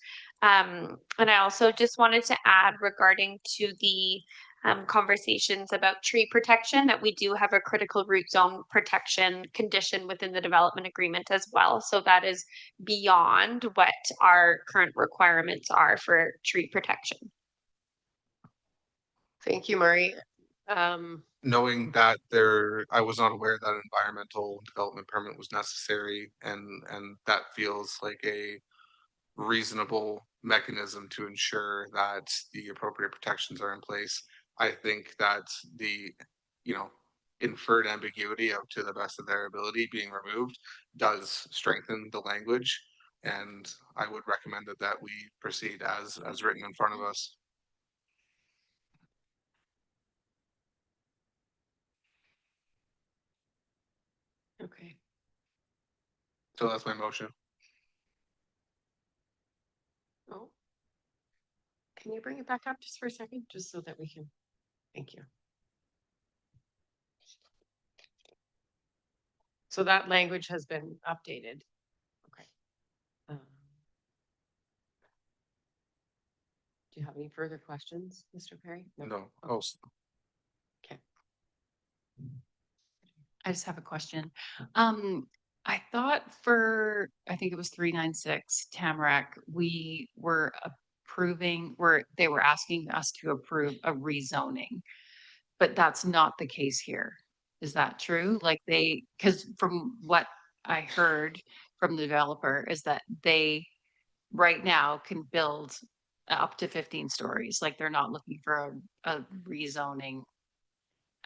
D: And I also just wanted to add regarding to the conversations about tree protection that we do have a critical root zone protection condition within the development agreement as well. So that is beyond what our current requirements are for tree protection.
A: Thank you, Murray.
G: Knowing that I was not aware that an environmental development permit was necessary, and that feels like a reasonable mechanism to ensure that the appropriate protections are in place. I think that the, inferred ambiguity of to the best of their ability being removed does strengthen the language. And I would recommend that we proceed as written in front of us.
A: Okay.
G: So that's my motion.
A: Oh. Can you bring it back up just for a second, just so that we can, thank you. So that language has been updated. Okay. Do you have any further questions, Mr. Perry?
G: No.
A: Okay.
I: I just have a question. I thought I think it was 396 Tamarack, we were they were asking us to approve a rezoning, but that's not the case here. Is that true? Like because from what I heard from the developer is that they right now can build up to 15 stories. Like they're not looking for a rezoning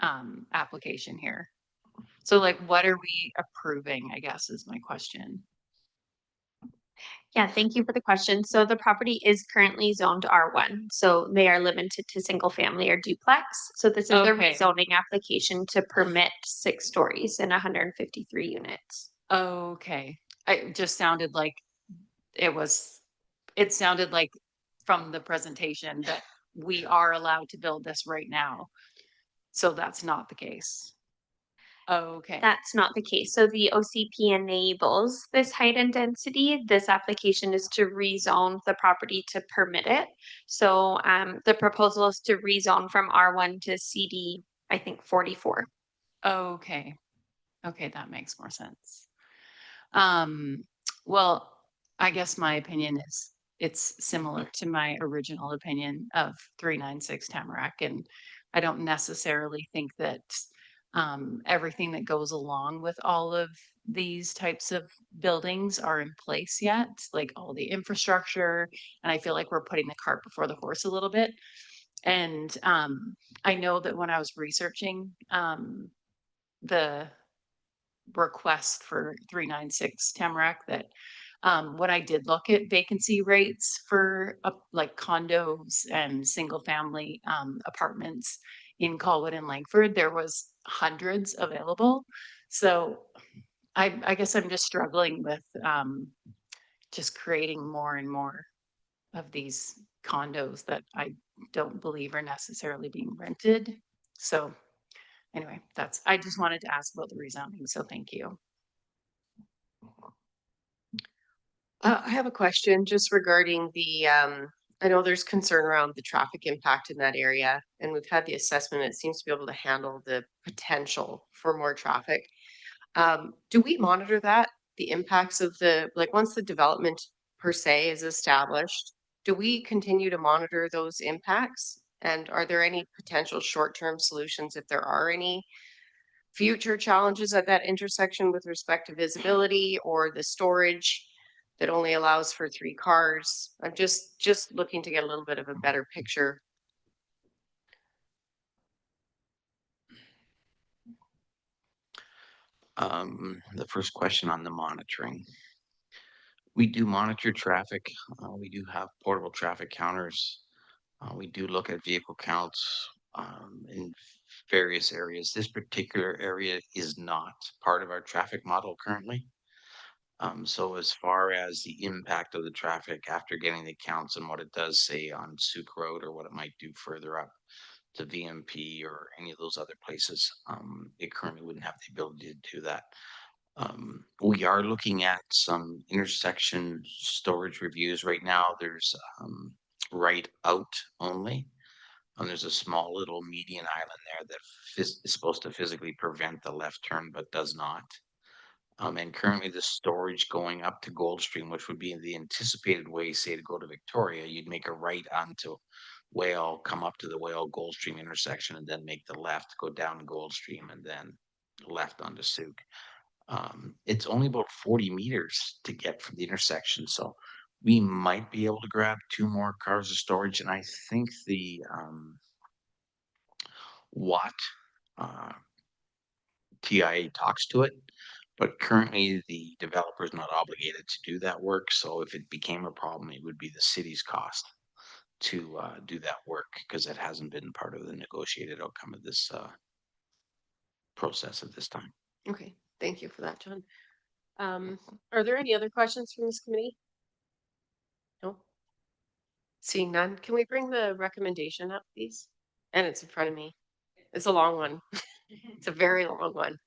I: application here. So like, what are we approving, I guess is my question.
D: Yeah, thank you for the question. So the property is currently zoned R1. So they are limited to single family or duplex. So this is the rezoning application to permit 6 stories and 153 units.
I: Okay. It just sounded like it sounded like from the presentation that we are allowed to build this right now. So that's not the case. Okay.
D: That's not the case. So the OCP enables this height and density. This application is to rezone the property to permit it. So the proposal is to rezone from R1 to CD, I think 44.
I: Okay. Okay, that makes more sense. Well, I guess my opinion is it's similar to my original opinion of 396 Tamarack, and I don't necessarily think that everything that goes along with all of these types of buildings are in place yet, like all the infrastructure, and I feel like we're putting the cart before the horse a little bit. And I know that when I was researching the request for 396 Tamarack, that when I did look at vacancy rates for like condos and single family apartments in Colwood and Langford, there was hundreds available. So I guess I'm just struggling with just creating more and more of these condos that I don't believe are necessarily being rented. So anyway, I just wanted to ask about the rezoning. So thank you.
A: I have a question just regarding the, I know there's concern around the traffic impact in that area, and we've had the assessment. It seems to be able to handle the potential for more traffic. Do we monitor that, the impacts of the, like, once the development per se is established, do we continue to monitor those impacts? And are there any potential short-term solutions if there are any future challenges at that intersection with respect to visibility or the storage that only allows for 3 cars? I'm just looking to get a little bit of a better picture.
H: The first question on the monitoring. We do monitor traffic. We do have portable traffic counters. We do look at vehicle counts in various areas. This particular area is not part of our traffic model currently. So as far as the impact of the traffic after getting the counts and what it does say on Souk Road or what it might do further up to VMP or any of those other places, it currently wouldn't have the ability to do that. We are looking at some intersection storage reviews right now. There's right out only. There's a small little median island there that is supposed to physically prevent the left turn, but does not. And currently the storage going up to Goldstream, which would be the anticipated way, say, to go to Victoria, you'd make a right onto Whale, come up to the Whale Goldstream intersection, and then make the left, go down Goldstream, and then left onto Souk. It's only about 40 meters to get from the intersection, so we might be able to grab 2 more cars of storage, and I think the Watt TIA talks to it, but currently the developer is not obligated to do that work. So if it became a problem, it would be the city's cost to do that work because it hasn't been part of the negotiated outcome of this process at this time.
A: Okay, thank you for that, John. Are there any other questions from this committee? No? Seeing none, can we bring the recommendation up, please? And it's in front of me. It's a long one. It's a very long one.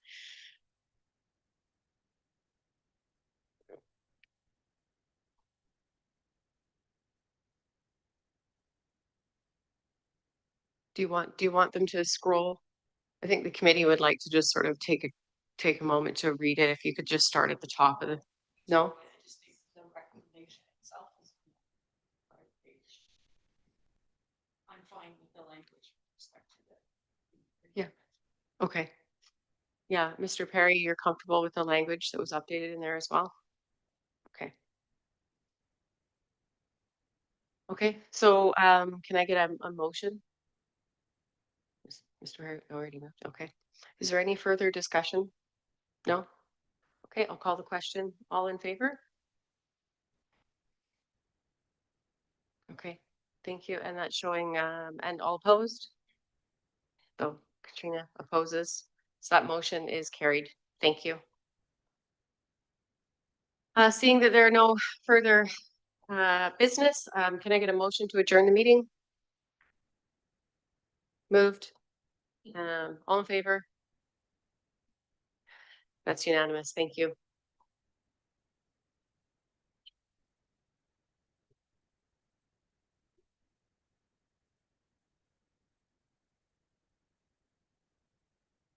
A: Do you want them to scroll? I think the committee would like to just sort of take a moment to read it. If you could just start at the top of the, no?
F: I'm fine with the language with respect to that.
A: Yeah. Okay. Yeah, Mr. Perry, you're comfortable with the language that was updated in there as well? Okay. Okay, so can I get a motion? Mr. Perry already moved. Okay. Is there any further discussion? No? Okay, I'll call the question. All in favor? Okay, thank you. And that's showing, and all opposed? So Katrina opposes. So that motion is carried. Thank you. Seeing that there are no further business, can I get a motion to adjourn the meeting? Moved. All in favor? That's unanimous. Thank you.